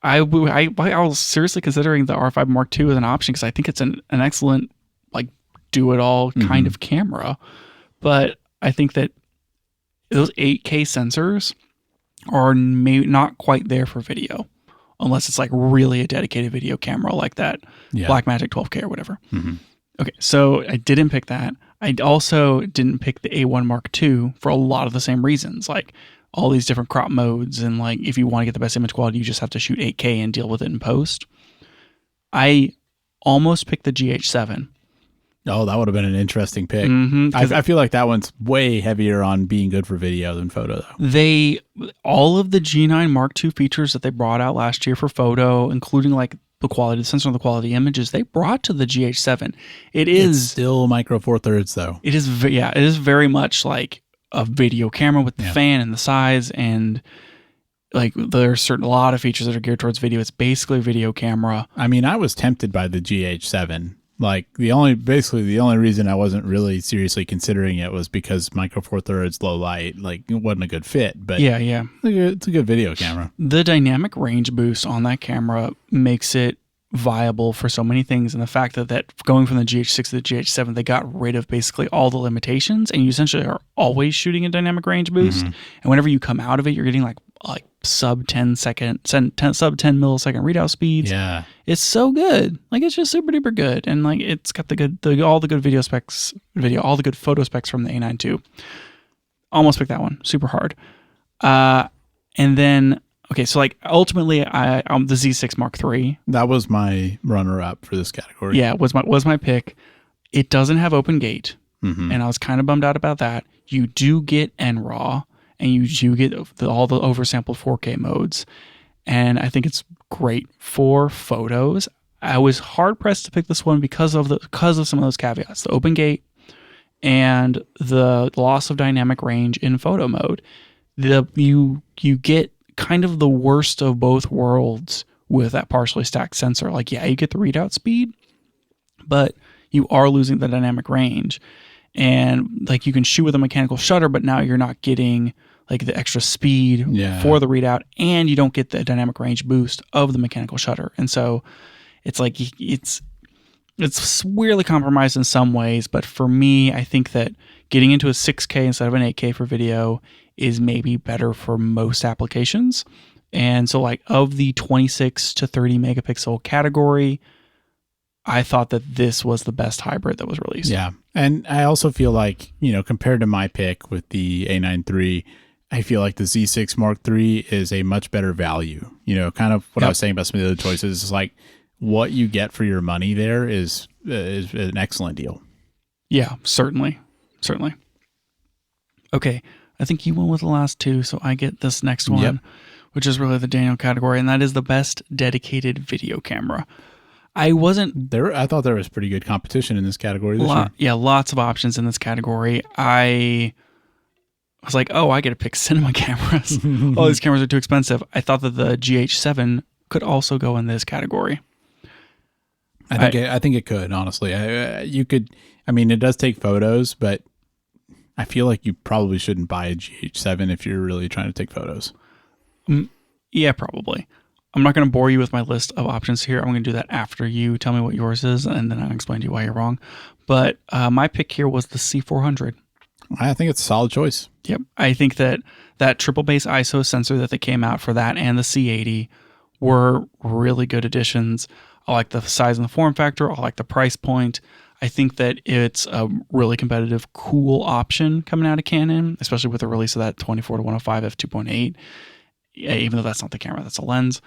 Speaker 1: I was seriously considering the R5 Mark II as an option because I think it's an excellent like do-it-all kind of camera. But I think that those 8K sensors are maybe not quite there for video unless it's like really a dedicated video camera like that Blackmagic 12K or whatever. Okay, so I didn't pick that. I also didn't pick the A1 Mark II for a lot of the same reasons. Like all these different crop modes, and like if you want to get the best image quality, you just have to shoot 8K and deal with it in post. I almost picked the GH7.
Speaker 2: Oh, that would have been an interesting pick. I feel like that one's way heavier on being good for video than photo, though. All of the G9 Mark II features that they brought out last year for photo, including like the quality, the sensor, and the quality images, they brought to the GH7. It's still micro four thirds, though.
Speaker 1: It is, it is very much like a video camera with the fan and the size, and like there's a lot of features that are geared towards video. It's basically a video camera.
Speaker 2: I mean, I was tempted by the GH7 Like the only reason I wasn't really seriously considering it was because Micro Four Thirds low light, like it wasn't a good fit. But
Speaker 1: Yeah.
Speaker 2: it's a good video camera.
Speaker 1: The dynamic range boost on that camera makes it viable for so many things, and the fact that going from the GH6 to the GH7, they got rid of basically all the limitations, and you essentially are always shooting a dynamic range boost. And whenever you come out of it, you're getting like sub 10 millisecond readout speeds.
Speaker 2: Yeah,
Speaker 1: it's so good. Like it's just super duper good, and like it's got all the good all the good photo specs from the A9 II. Almost picked that one super hard. And then okay, so like ultimately, the Z6 Mark III.
Speaker 2: That was my runner-up for this category.
Speaker 1: Yeah, was my pick. It doesn't have open gate, and I was kind of bummed out about that. You do get NRAW, and you do get all the oversampled 4K modes, and I think it's great for photos. I was hard pressed to pick this one because of some of those caveats: the open gate and the loss of dynamic range in photo mode. You get kind of the worst of both worlds with that partially stacked sensor. Like, yeah, you get the readout speed, but you are losing the dynamic range. And like you can shoot with a mechanical shutter, but now you're not getting like the extra speed for the readout, and you don't get the dynamic range boost of the mechanical shutter. And so it's like it's weirdly compromised in some ways, but for me, I think that getting into a 6K instead of an 8K for video is maybe better for most applications. And so like of the 26 to 30 megapixel category, I thought that this was the best hybrid that was released.
Speaker 2: Yeah. And I also feel like, compared to my pick with the A9 III, I feel like the Z6 Mark III is a much better value. Kind of what I was saying about some of the other choices is like what you get for your money there is an excellent deal.
Speaker 1: Yeah, certainly. Okay. I think you went with the last two, so I get this next one, which is really the Daniel category, and that is the best dedicated video camera. I thought there was pretty good competition in this category this year. Yeah, lots of options in this category. I was like, oh, I get to pick cinema cameras. All these cameras are too expensive. I thought that the GH7 could also go in this category.
Speaker 2: I think it could, honestly. You could. I mean, it does take photos, but I feel like you probably shouldn't buy a GH7 if you're really trying to take photos.
Speaker 1: Yeah, probably. I'm not going to bore you with my list of options here. I'm going to do that after you tell me what yours is, and then I'll explain to you why you're wrong. But my pick here was the C400.
Speaker 2: I think it's a solid choice.
Speaker 1: Yep. I think that triple base ISO sensor that they came out for that and the C80 were really good additions. I like the size and the form factor. I like the price point. I think that it's a really competitive, cool option coming out of Canon, especially with the release of that 24 to 105 f2.8. Even though that's not the camera, that's a lens.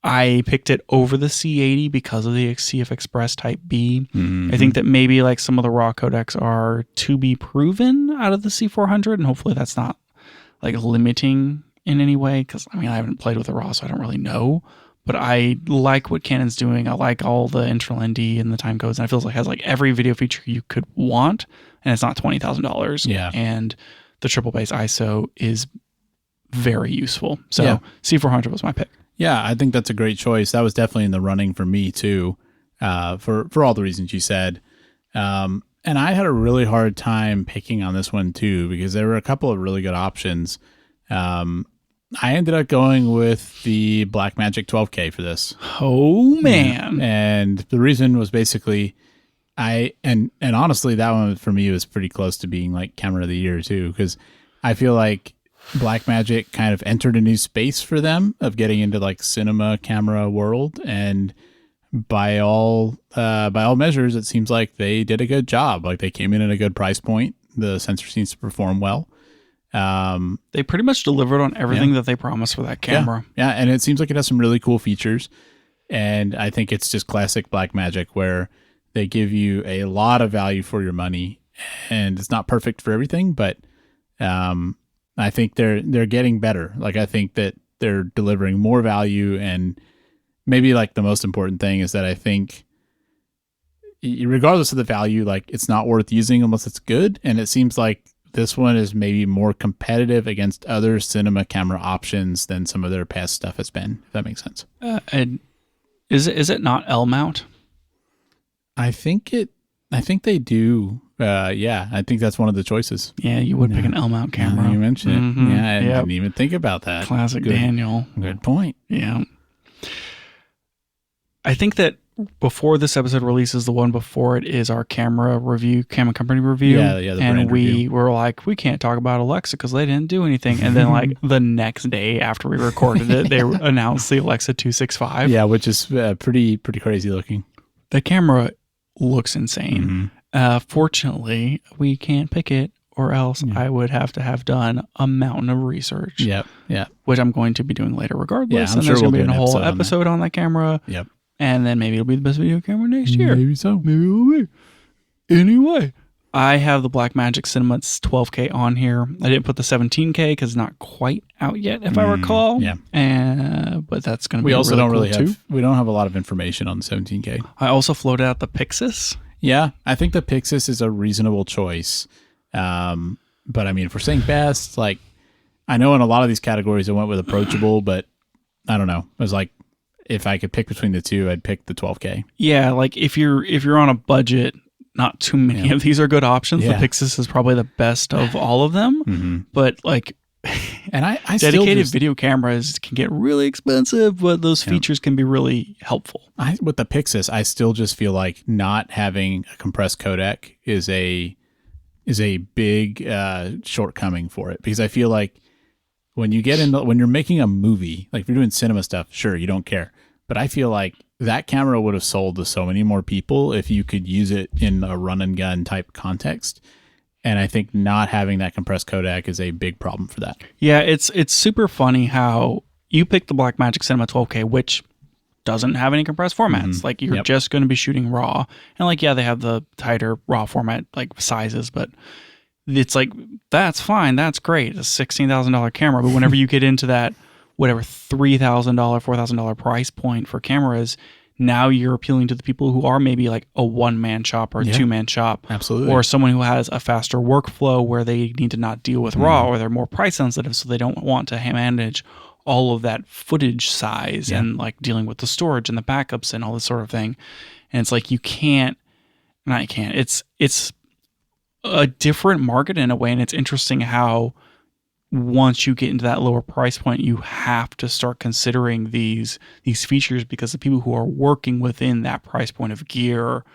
Speaker 1: I picked it over the C80 because of the CF Express Type B. Mm-hmm. I think that maybe like some of the raw codecs are to be proven out of the C400, and hopefully that's not like limiting in any way. Because I haven't played with the raw, so I don't really know. But I like what Canon's doing. I like all the internal ND and the time codes, and it feels like it has like every video feature you could want, and it's not $20,000.
Speaker 2: Yeah,
Speaker 1: and the triple base ISO is very useful. So C400 was my pick.
Speaker 2: Yeah, I think that's a great choice. That was definitely in the running for me too, for all the reasons you said. And I had a really hard time picking on this one too, because there were a couple of really good options. I ended up going with the Blackmagic 12K for this.
Speaker 1: Oh man.
Speaker 2: And the reason was basically and honestly, that one for me was pretty close to being like camera of the year too, because I feel like Blackmagic kind of entered a new space for them of getting into like cinema camera world, and by all measures, it seems like they did a good job. Like they came in at a good price point. The sensor seems to perform well.
Speaker 1: They pretty much delivered on everything that they promised for that camera.
Speaker 2: Yeah, and it seems like it has some really cool features. And I think it's just classic Blackmagic where they give you a lot of value for your money, and it's not perfect for everything, but I think they're getting better. Like I think that they're delivering more value, and maybe like the most important thing is that I think regardless of the value, like it's not worth using unless it's good. And it seems like this one is maybe more competitive against other cinema camera options than some of their past stuff has been, if that makes sense.
Speaker 1: And is it not L mount?
Speaker 2: I think they do. Yeah, I think that's one of the choices.
Speaker 1: Yeah, you would pick an L mount camera.
Speaker 2: You mentioned it. Yeah, I didn't even think about that.
Speaker 1: Classic Daniel.
Speaker 2: Good point.
Speaker 1: Yeah. I think that before this episode releases, the one before it is our camera company review.
Speaker 2: Yeah, the
Speaker 1: and
Speaker 2: brand review.
Speaker 1: were like, we can't talk about Alexa because they didn't do anything. And then like the next day after we recorded it, they announced the Alexa 265.
Speaker 2: Yeah, which is pretty crazy looking.
Speaker 1: The camera looks insane. Fortunately, we can't pick it, or else I would have to have done a mountain of research.
Speaker 2: Yep. Yeah.
Speaker 1: Which I'm going to be doing later regardless.
Speaker 2: Yeah, I'm
Speaker 1: and
Speaker 2: sure
Speaker 1: there's going
Speaker 2: we'll
Speaker 1: to be
Speaker 2: do
Speaker 1: a
Speaker 2: an
Speaker 1: whole
Speaker 2: episode
Speaker 1: episode on that camera.
Speaker 2: Yep.
Speaker 1: And then maybe it'll be the best video camera next year.
Speaker 2: Maybe so.
Speaker 1: Maybe it will be. Anyway, I have the Blackmagic Cinema 12K on here. I didn't put the 17K because it's not quite out yet, if I recall.
Speaker 2: Yeah.
Speaker 1: But that's going to be
Speaker 2: We also don't really
Speaker 1: cool
Speaker 2: have, we don't have a lot of information on the 17K.
Speaker 1: I also floated out the Pixis.
Speaker 2: Yeah, I think the Pixis is a reasonable choice. But I mean, if we're saying best, like, I know in a lot of these categories I went with approachable, but I don't know. It was like, if I could pick between the two, I'd pick the 12K.
Speaker 1: Yeah, like if you're on a budget, not too many of these are good options.
Speaker 2: Yeah.
Speaker 1: The Pixis is probably the best of all of them. But like,
Speaker 2: and I
Speaker 1: dedicated video cameras can get really expensive, but those features can be really helpful.
Speaker 2: With the Pixis, I still just feel like not having a compressed codec is a big shortcoming for it, because I feel like when you're making a movie, like if you're doing cinema stuff, sure, you don't care. But I feel like that camera would have sold to so many more people if you could use it in a run and gun type context. And I think not having that compressed codec is a big problem for that.
Speaker 1: Yeah, it's super funny how you picked the Blackmagic Cinema 12K, which doesn't have any compressed formats. Like you're just going to be shooting RAW. And like, yeah, they have the tighter RAW format like sizes, but it's like, that's fine. That's great. It's a $16,000 camera. But whenever you get into that, whatever, $3,000, $4,000 price point for cameras, now you're appealing to the people who are maybe like a one-man shop or a two-man shop.
Speaker 2: Absolutely.
Speaker 1: Or someone who has a faster workflow where they need to not deal with RAW, or they're more price sensitive, so they don't want to manage all of that footage size and like dealing with the storage and the backups and all this sort of thing. And it's like it's a different market in a way, and it's interesting how once you get into that lower price point, you have to start considering these features, because the people who are working within that price point of gear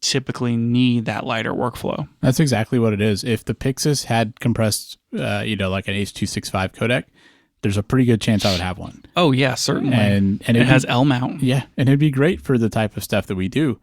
Speaker 1: typically need that lighter workflow.
Speaker 2: That's exactly what it is. If the Pixis had compressed, like an H.265 codec, there's a pretty good chance I would have one.
Speaker 1: Oh yeah, certainly.
Speaker 2: And
Speaker 1: it has L mount.
Speaker 2: Yeah, and it'd be great for the type of stuff that we do.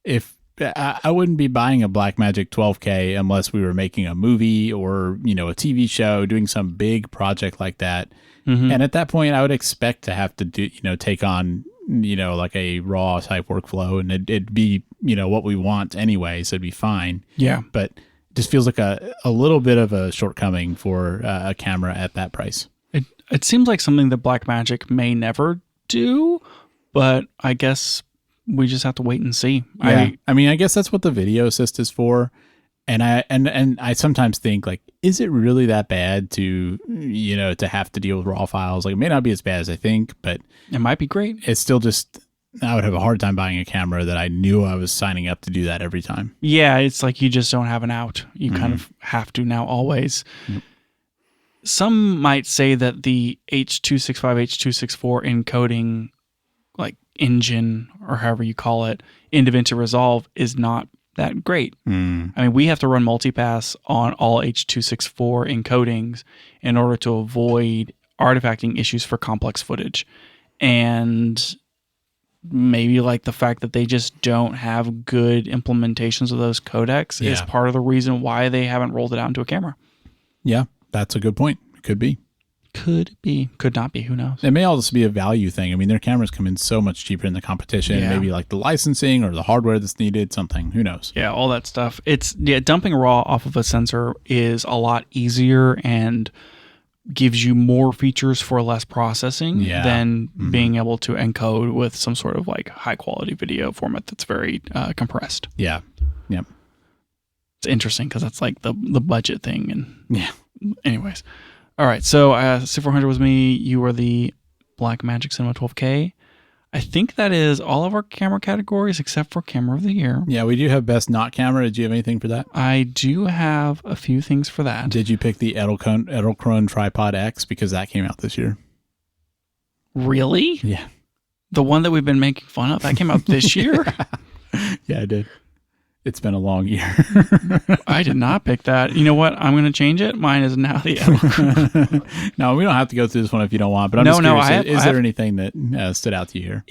Speaker 2: If I wouldn't be buying a Blackmagic 12K unless we were making a movie or, a TV show, doing some big project like that. And at that point, I would expect to have to do, take on, like a RAW type workflow, and it'd be, what we want anyway. So it'd be fine.
Speaker 1: Yeah.
Speaker 2: But it just feels like a little bit of a shortcoming for a camera at that price.
Speaker 1: It seems like something that Blackmagic may never do, but I guess we just have to wait and see.
Speaker 2: Yeah. I mean, I guess that's what the video assist is for. And I sometimes think, like, is it really that bad to, to have to deal with RAW files? Like, it may not be as bad as I think, but
Speaker 1: it might be great.
Speaker 2: It's still just, I would have a hard time buying a camera that I knew I was signing up to do that every time.
Speaker 1: Yeah. It's like, you just don't have an out. You kind of have to now always. Some might say that the H.265, H.264 encoding, like, engine, or however you call it, in DaVinci Resolve is not that great. I mean, we have to run multipass on all H.264 encodings in order to avoid artifacting issues for complex footage. And maybe like the fact that they just don't have good implementations of those codecs is part of the reason why they haven't rolled it out into a camera.
Speaker 2: Yeah, that's a good point. It could be.
Speaker 1: Could be. Could not be. Who knows?
Speaker 2: It may also be a value thing. I mean, their cameras come in so much cheaper in the competition.
Speaker 1: Yeah.
Speaker 2: Maybe like the licensing or the hardware that's needed, something. Who knows?
Speaker 1: Yeah, all that stuff. Dumping RAW off of a sensor is a lot easier and gives you more features for less processing than being able to encode with some sort of like high quality video format that's very compressed.
Speaker 2: Yeah. Yep.
Speaker 1: It's interesting because that's like the budget thing. And anyways. All right. So C400 was me. You were the Blackmagic Cinema 12K. I think that is all of our camera categories except for camera of the year.
Speaker 2: Yeah, we do have best not camera. Did you have anything for that?
Speaker 1: I do have a few things for that.
Speaker 2: Did you pick the Edelkrone Tripod X because that came out this year?
Speaker 1: Really?
Speaker 2: Yeah.
Speaker 1: The one that we've been making fun of, that came out this year?
Speaker 2: Yeah, I did. It's been a long year.
Speaker 1: I did not pick that. You know what? I'm going to change it. Mine is now the Edelkrone.
Speaker 2: No, we don't have to go through this one if you don't want, but I'm just curious. Is there anything that stood out to you here?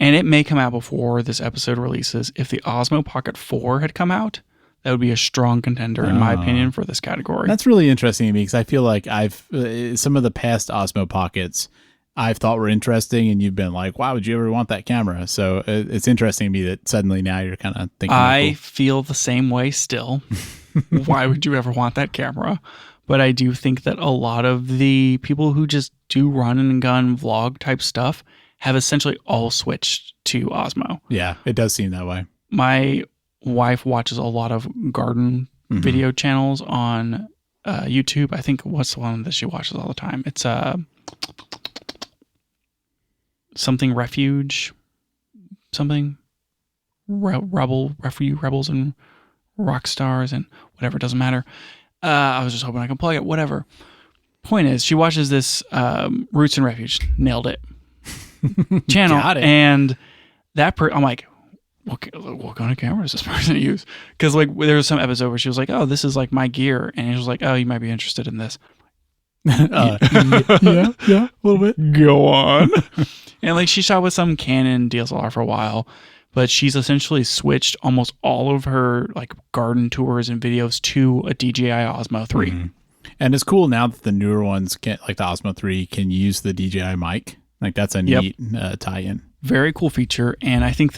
Speaker 1: And it may come out before this episode releases, if the Osmo Pocket 4 had come out, that would be a strong contender, in my opinion, for this category.
Speaker 2: That's really interesting to me because I feel like some of the past Osmo Pockets I've thought were interesting, and you've been like, "Why would you ever want that camera?" So it's interesting to me that suddenly now you're kind of thinking.
Speaker 1: I feel the same way still. Why would you ever want that camera? But I do think that a lot of the people who just do run and gun vlog type stuff have essentially all switched to Osmo.
Speaker 2: Yeah, it does seem that way.
Speaker 1: My wife watches a lot of garden video channels on YouTube. I think what's the one that she watches all the time? It's something refuge, something rebels and rock stars and whatever. It doesn't matter. I was just hoping I could plug it. Whatever. Point is, she watches this Roots and Refuge. Nailed it. Channel.
Speaker 2: Got it.
Speaker 1: And I'm like, what kind of camera does this person use? Because like there was some episode where she was like, "Oh, this is like my gear," and he was like, "Oh, you might be interested in this."
Speaker 2: Yeah, a little bit.
Speaker 1: Go on. And like she shot with some Canon DSLR for a while, but she's essentially switched almost all of her like garden tours and videos to a DJI Osmo 3.
Speaker 2: Mm-hmm. And it's cool now that the newer ones like the Osmo 3 can use the DJI mic. Like that's a neat tie-in.
Speaker 1: Very cool feature. And I think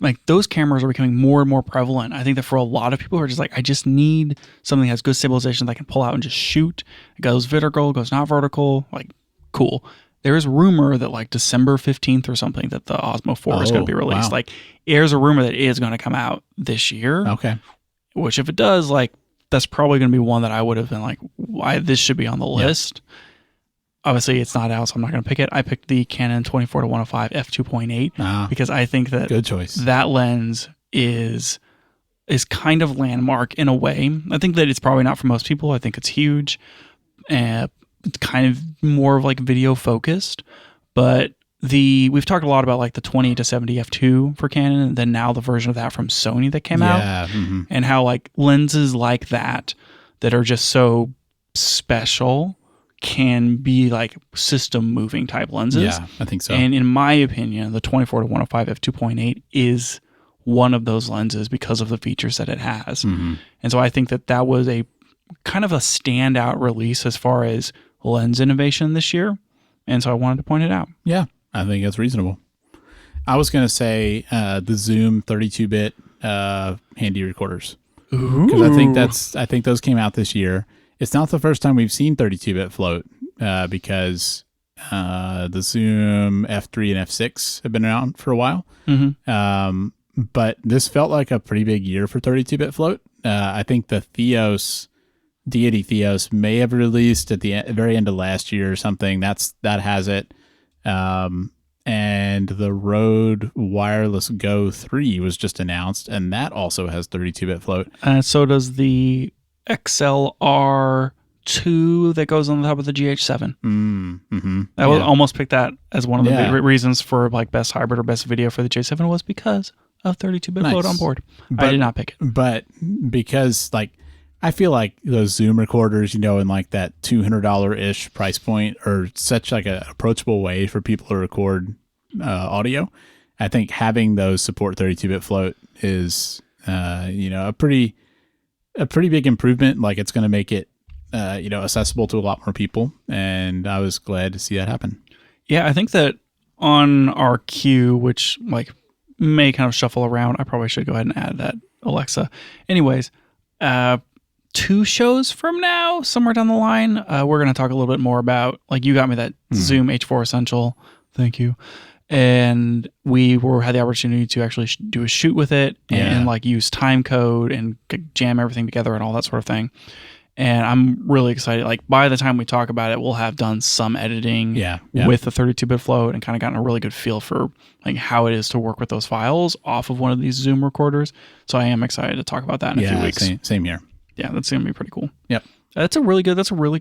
Speaker 1: like those cameras are becoming more and more prevalent. I think that for a lot of people who are just like, I just need something that has good stabilization that I can pull out and just shoot. It goes vertical, it goes not vertical. Like, cool. There is rumor that like December 15th or something that the Osmo 4 is going to be released.
Speaker 2: Wow.
Speaker 1: Like, there's a rumor that it is going to come out this year.
Speaker 2: Okay.
Speaker 1: Which if it does, like, that's probably going to be one that I would have been like, why this should be on the list. Obviously, it's not out, so I'm not going to pick it. I picked the Canon 24-105 f2.8 because I think that
Speaker 2: good choice. That
Speaker 1: lens is kind of landmark in a way. I think that it's probably not for most people. I think it's huge. It's kind of more of like video focused, but we've talked a lot about like the 20-70 f2 for Canon, and then now the version of that from Sony that came out, and how like lenses like that are just so special can be like system moving type lenses.
Speaker 2: Yeah, I think so.
Speaker 1: And in my opinion, the 24-105 f2.8 is one of those lenses because of the features that it has. And so I think that was a kind of a standout release as far as lens innovation this year. And so I wanted to point it out.
Speaker 2: Yeah, I think that's reasonable. I was going to say the Zoom 32-bit handy recorders. Because I think those came out this year. It's not the first time we've seen 32-bit float because the Zoom F3 and F6 have been around for a while. But this felt like a pretty big year for 32-bit float. I think the Deity Theos may have released at the very end of last year or something. That has it. And the Rode Wireless Go 3 was just announced, and that also has 32-bit float.
Speaker 1: So does the XLR2 that goes on the top of the GH7. I would almost pick that as one of the reasons for like best hybrid or best video for the J7 was because of 32-bit float on board. I did not pick it.
Speaker 2: But because like I feel like those Zoom recorders, in like that $200-ish price point are such like an approachable way for people to record audio. I think having those support 32-bit float is a pretty big improvement. Like it's going to make it accessible to a lot more people, and I was glad to see that happen.
Speaker 1: Yeah, I think that on our queue, which like may kind of shuffle around, I probably should go ahead and add that, Alexa. Anyways, 2 shows from now, somewhere down the line, we're going to talk a little bit more about, like, you got me that Zoom H4 Essential. Thank you. And we had the opportunity to actually do a shoot with it and like use time code and jam everything together and all that sort of thing. And I'm really excited. Like by the time we talk about it, we'll have done some editing with the 32-bit float and kind of gotten a really good feel for like how it is to work with those files off of one of these Zoom recorders. So I am excited to talk about that in a few weeks.
Speaker 2: Same here.
Speaker 1: Yeah, that's going to be pretty cool.
Speaker 2: Yep.
Speaker 1: That's a really good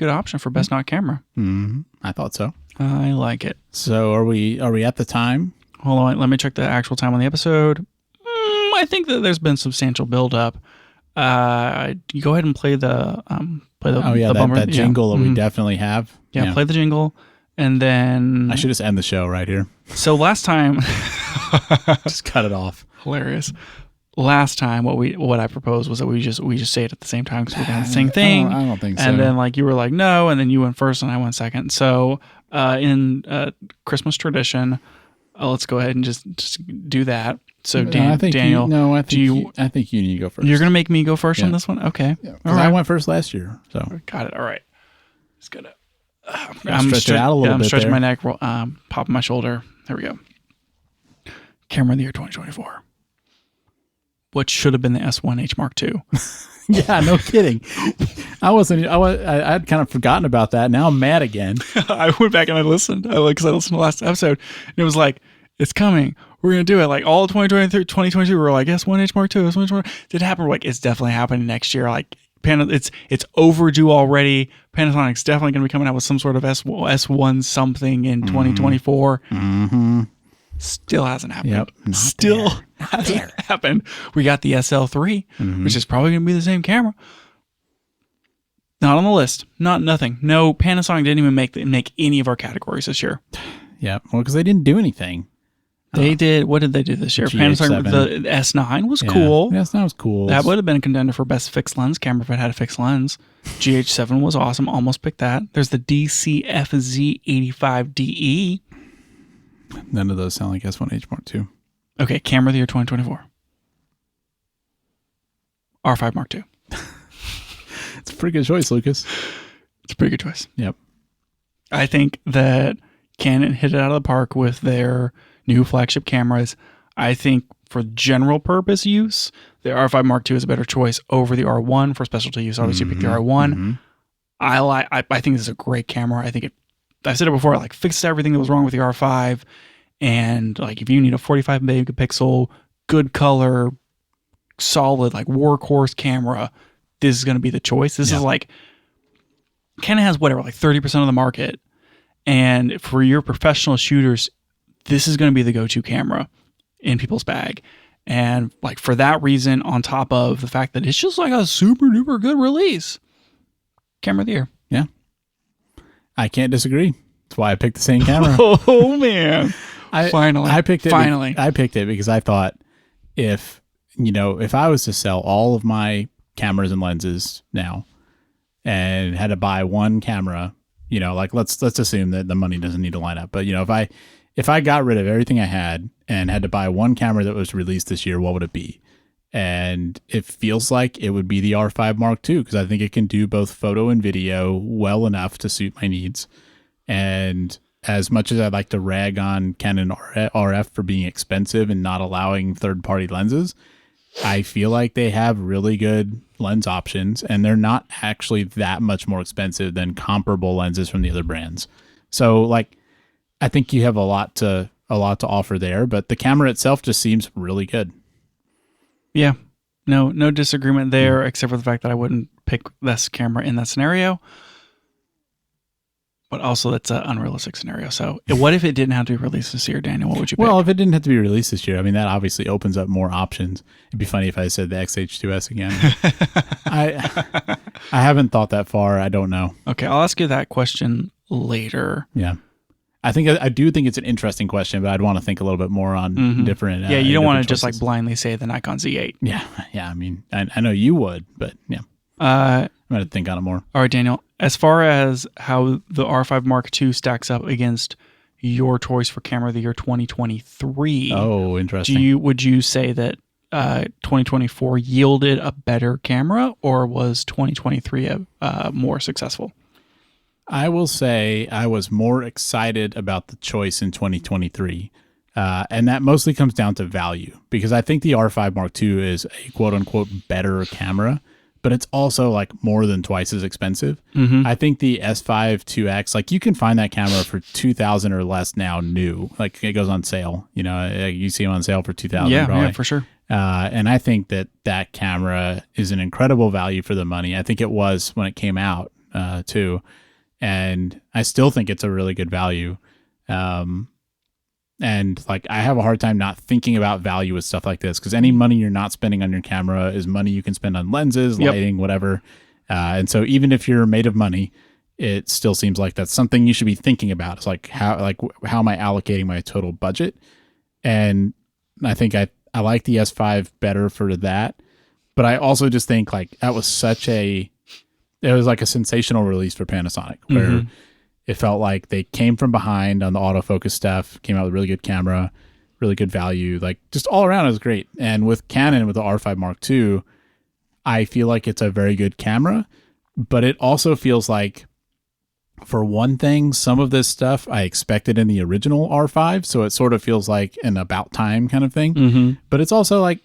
Speaker 1: option for best not camera.
Speaker 2: Mm-hmm. I thought so.
Speaker 1: I like it.
Speaker 2: So are we at the time?
Speaker 1: Hold on, let me check the actual time on the episode. I think that there's been substantial build-up. You go ahead and play the
Speaker 2: that jingle that we definitely have.
Speaker 1: Yeah, play the jingle, and then
Speaker 2: I should just end the show right here.
Speaker 1: So last time,
Speaker 2: just cut it off.
Speaker 1: Hilarious. Last time, what I proposed was that we just say it at the same time because we're doing the same thing.
Speaker 2: I don't think so.
Speaker 1: And then like you were like no, and then you went first and I went second. So in Christmas tradition, let's go ahead and just do that. So Daniel,
Speaker 2: I think you need to go first.
Speaker 1: You're gonna make me go first on this one, okay?
Speaker 2: Yeah, all right. I went first last year, so
Speaker 1: got it. All right, just gonna.
Speaker 2: I'm stretching out a little bit.
Speaker 1: I'm stretching my neck, popping my shoulder. There we go. Camera of the year 2024. What should have been the S1H Mark II?
Speaker 2: Yeah, no kidding. I'd kind of forgotten about that. Now I'm mad again.
Speaker 1: I went back and I listened. Because I listened to the last episode, and it was like, it's coming. We're going to do it. Like all 2023, 2022, we were like, S1H Mark II, S1H Mark II. Did it happen? We're like, it's definitely happening next year. Like, it's overdue already. Panasonic's definitely going to be coming out with some sort of S1 something in 2024.
Speaker 2: Mm-hmm.
Speaker 1: Still hasn't happened.
Speaker 2: Yep,
Speaker 1: Still hasn't happened. We got the SL3, which is probably going to be the same camera. Not on the list. Nothing. No, Panasonic didn't even make any of our categories this year.
Speaker 2: Yeah, well, because they didn't do anything.
Speaker 1: They did. What did they do this year? Panasonic, the S9 was cool.
Speaker 2: The S9 was cool.
Speaker 1: That would have been a contender for best fixed lens camera if it had a fixed lens. GH7 was awesome. Almost picked that. There's the DCFZ85DE.
Speaker 2: None of those sound like S1H Mark II.
Speaker 1: Okay, camera of the year 2024. R5 Mark II.
Speaker 2: It's a pretty good choice, Lucas.
Speaker 1: It's a pretty good choice.
Speaker 2: Yep.
Speaker 1: I think that Canon hit it out of the park with their new flagship cameras. I think for general purpose use, the R5 Mark II is a better choice over the R1. For specialty use, obviously you pick the R1.
Speaker 2: Mm-hmm.
Speaker 1: I think this is a great camera. I think I've said it before, it like fixes everything that was wrong with the R5. And like if you need a 45 megapixel, good color, solid, like workhorse camera, this is going to be the choice. This is like, Canon has whatever, like 30% of the market. And for your professional shooters, this is going to be the go-to camera in people's bag. And like for that reason, on top of the fact that it's just like a super duper good release, camera of the year.
Speaker 2: Yeah. I can't disagree. That's why I picked the same camera.
Speaker 1: Oh man. Finally.
Speaker 2: I picked it.
Speaker 1: Finally.
Speaker 2: I picked it because I thought if I was to sell all of my cameras and lenses now and had to buy one camera, like let's assume that the money doesn't need to line up. But if I got rid of everything I had and had to buy one camera that was released this year, what would it be? And it feels like it would be the R5 Mark II because I think it can do both photo and video well enough to suit my needs. And as much as I'd like to rag on Canon RF for being expensive and not allowing third-party lenses, I feel like they have really good lens options, and they're not actually that much more expensive than comparable lenses from the other brands. So, like, I think you have a lot to offer there, but the camera itself just seems really good.
Speaker 1: Yeah, no disagreement there, except for the fact that I wouldn't pick this camera in that scenario. But also, that's an unrealistic scenario. So, what if it didn't have to be released this year, Daniel? What would you pick?
Speaker 2: Well, if it didn't have to be released this year, I mean, that obviously opens up more options. It'd be funny if I said the XH2S again. I haven't thought that far. I don't know.
Speaker 1: Okay, I'll ask you that question later.
Speaker 2: Yeah. I do think it's an interesting question, but I'd want to think a little bit more on different.
Speaker 1: Yeah, you don't want to just like blindly say the Nikon Z8.
Speaker 2: Yeah. I mean, I know you would, but yeah. I'm going to think on it more.
Speaker 1: All right, Daniel. As far as how the R5 Mark II stacks up against your choice for camera of the year 2023.
Speaker 2: Oh, interesting.
Speaker 1: Would you say that 2024 yielded a better camera, or was 2023 more successful?
Speaker 2: I will say I was more excited about the choice in 2023. And that mostly comes down to value, because I think the R5 Mark II is a quote unquote better camera, but it's also like more than twice as expensive.
Speaker 1: Mm-hmm.
Speaker 2: I think the S5 2X, like you can find that camera for $2,000 or less now new. Like it goes on sale. You know, you see them on sale for $2,000.
Speaker 1: Yeah, for sure.
Speaker 2: And I think that camera is an incredible value for the money. I think it was when it came out too. And I still think it's a really good value. And like I have a hard time not thinking about value with stuff like this, because any money you're not spending on your camera is money you can spend on lenses, lighting, whatever. And so even if you're made of money, it still seems like that's something you should be thinking about. It's like how am I allocating my total budget? And I think I like the S5 better for that. But I also just think like that was it was like a sensational release for Panasonic, where it felt like they came from behind on the autofocus stuff, came out with a really good camera, really good value, like just all around it was great. And with Canon, with the R5 Mark II, I feel like it's a very good camera, but it also feels like, for one thing, some of this stuff I expected in the original R5, so it sort of feels like an about time kind of thing. But it's also like,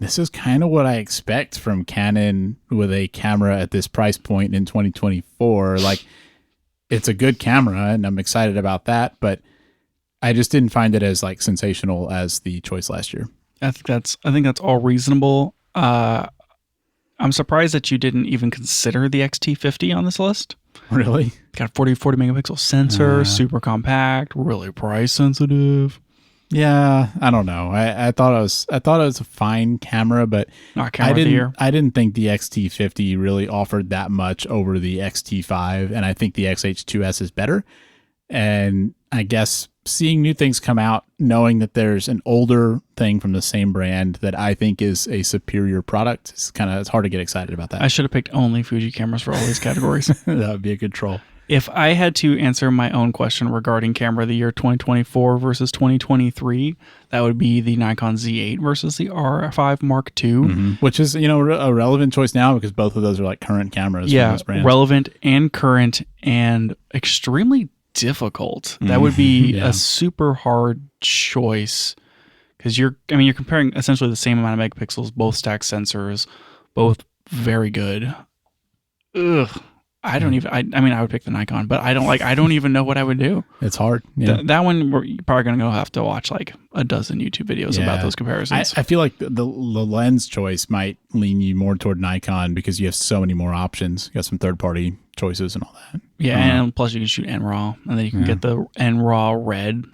Speaker 2: this is kind of what I expect from Canon with a camera at this price point in 2024. Like, it's a good camera and I'm excited about that, but I just didn't find it as like sensational as the choice last year.
Speaker 1: I think that's all reasonable. I'm surprised that you didn't even consider the XT50 on this list.
Speaker 2: Really?
Speaker 1: Got 40 megapixel sensor, super compact, really price sensitive.
Speaker 2: Yeah, I don't know. I thought it was a fine camera, but
Speaker 1: Not camera of the year.
Speaker 2: I didn't think the XT50 really offered that much over the XT5, and I think the XH2S is better. And I guess seeing new things come out, knowing that there's an older thing from the same brand that I think is a superior product, it's hard to get excited about that.
Speaker 1: I should have picked only Fuji cameras for all these categories.
Speaker 2: That would be a good troll.
Speaker 1: If I had to answer my own question regarding camera of the year 2024 versus 2023, that would be the Nikon Z8 versus the R5 Mark II.
Speaker 2: Which is, a relevant choice now because both of those are like current cameras.
Speaker 1: Yeah,
Speaker 2: from those brands.
Speaker 1: relevant and current and extremely difficult. That would be a super hard choice because you're comparing essentially the same amount of megapixels, both stacked sensors, both very good. Ugh. I don't even. I would pick the Nikon, but I don't even know what I would do.
Speaker 2: It's hard. Yeah.
Speaker 1: That one, you're probably going to have to watch like a dozen YouTube videos about those comparisons.
Speaker 2: I feel like the lens choice might lean you more toward Nikon because you have so many more options. You got some third-party choices and all that.
Speaker 1: Yeah, and plus you can shoot NRAW, and then you can get the NRAW red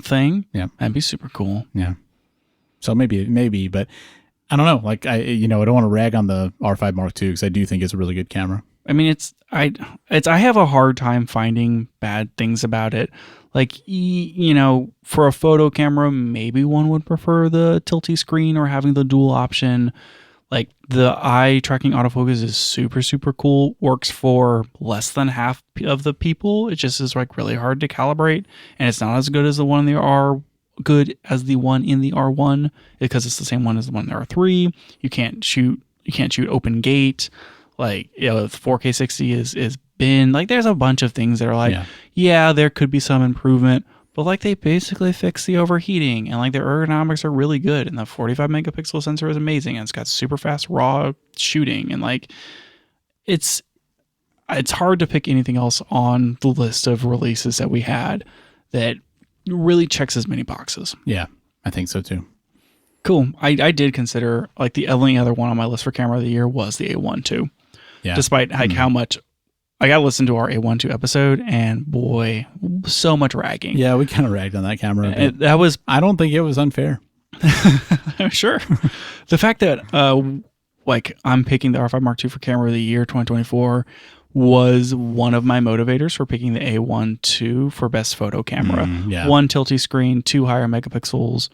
Speaker 1: thing. Yeah, that'd be super cool.
Speaker 2: Yeah. So maybe, but I don't know. Like I don't want to rag on the R5 Mark II because I do think it's a really good camera.
Speaker 1: I mean, I have a hard time finding bad things about it. Like, for a photo camera, maybe one would prefer the tilty screen or having the dual option. Like, the eye tracking autofocus is super, super cool. Works for less than half of the people. It just is like really hard to calibrate, and it's not as good as the one in the one in the R1 because it's the same one as the one in the R3. You can't shoot open gate. Like, the 4K 60 is bin. Like, there's a bunch of things that are like, there could be some improvement, but like they basically fix the overheating and like their ergonomics are really good. And the 45 megapixel sensor is amazing. And it's got super fast raw shooting. And like, it's hard to pick anything else on the list of releases that we had that really checks as many boxes.
Speaker 2: Yeah, I think so too.
Speaker 1: Cool. I did consider like the only other one on my list for camera of the year was the A1 II. Yeah. Despite like how much I got to listen to our A1 II episode, and boy, so much ragging.
Speaker 2: Yeah, we kind of ragged on that camera.
Speaker 1: I
Speaker 2: don't think it was unfair.
Speaker 1: Sure. The fact that I'm picking the R5 Mark II for camera of the year 2024 was one of my motivators for picking the A1 II for best photo camera. 1 tilty screen, 2 higher megapixels,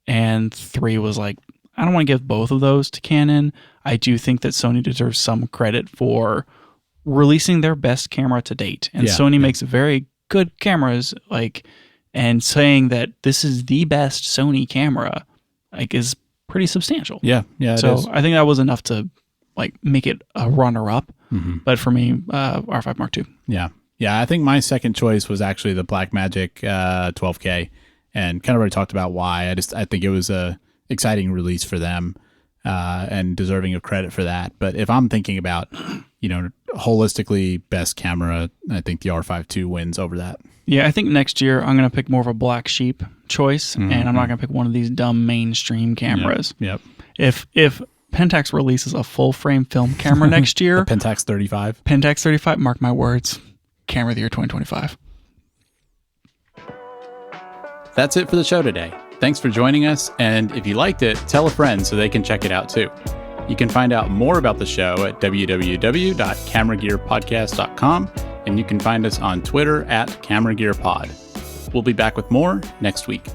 Speaker 1: and 3 was like, I don't want to give both of those to Canon. I do think that Sony deserves some credit for releasing their best camera to date. And Sony makes very good cameras, and saying that this is the best Sony camera, is pretty substantial.
Speaker 2: Yeah.
Speaker 1: So I think that was enough to make it a runner-up. Mm-hmm. But for me, R5 Mark II.
Speaker 2: Yeah. I think my second choice was actually the Blackmagic 12K, and kind of already talked about why. I think it was a exciting release for them. and deserving of credit for that. But if I'm thinking about, holistically best camera, I think the R5 II wins over that.
Speaker 1: Yeah, I think next year I'm going to pick more of a black sheep choice, and I'm not going to pick one of these dumb mainstream cameras.
Speaker 2: Yep.
Speaker 1: If Pentax releases a full frame film camera next year,
Speaker 2: Pentax 35.
Speaker 1: Pentax 35, mark my words, camera of the year 2025.
Speaker 2: That's it for the show today. Thanks for joining us, and if you liked it, tell a friend so they can check it out too. You can find out more about the show at www.cameragearpodcast.com, and you can find us on Twitter @CameraGearPod. We'll be back with more next week.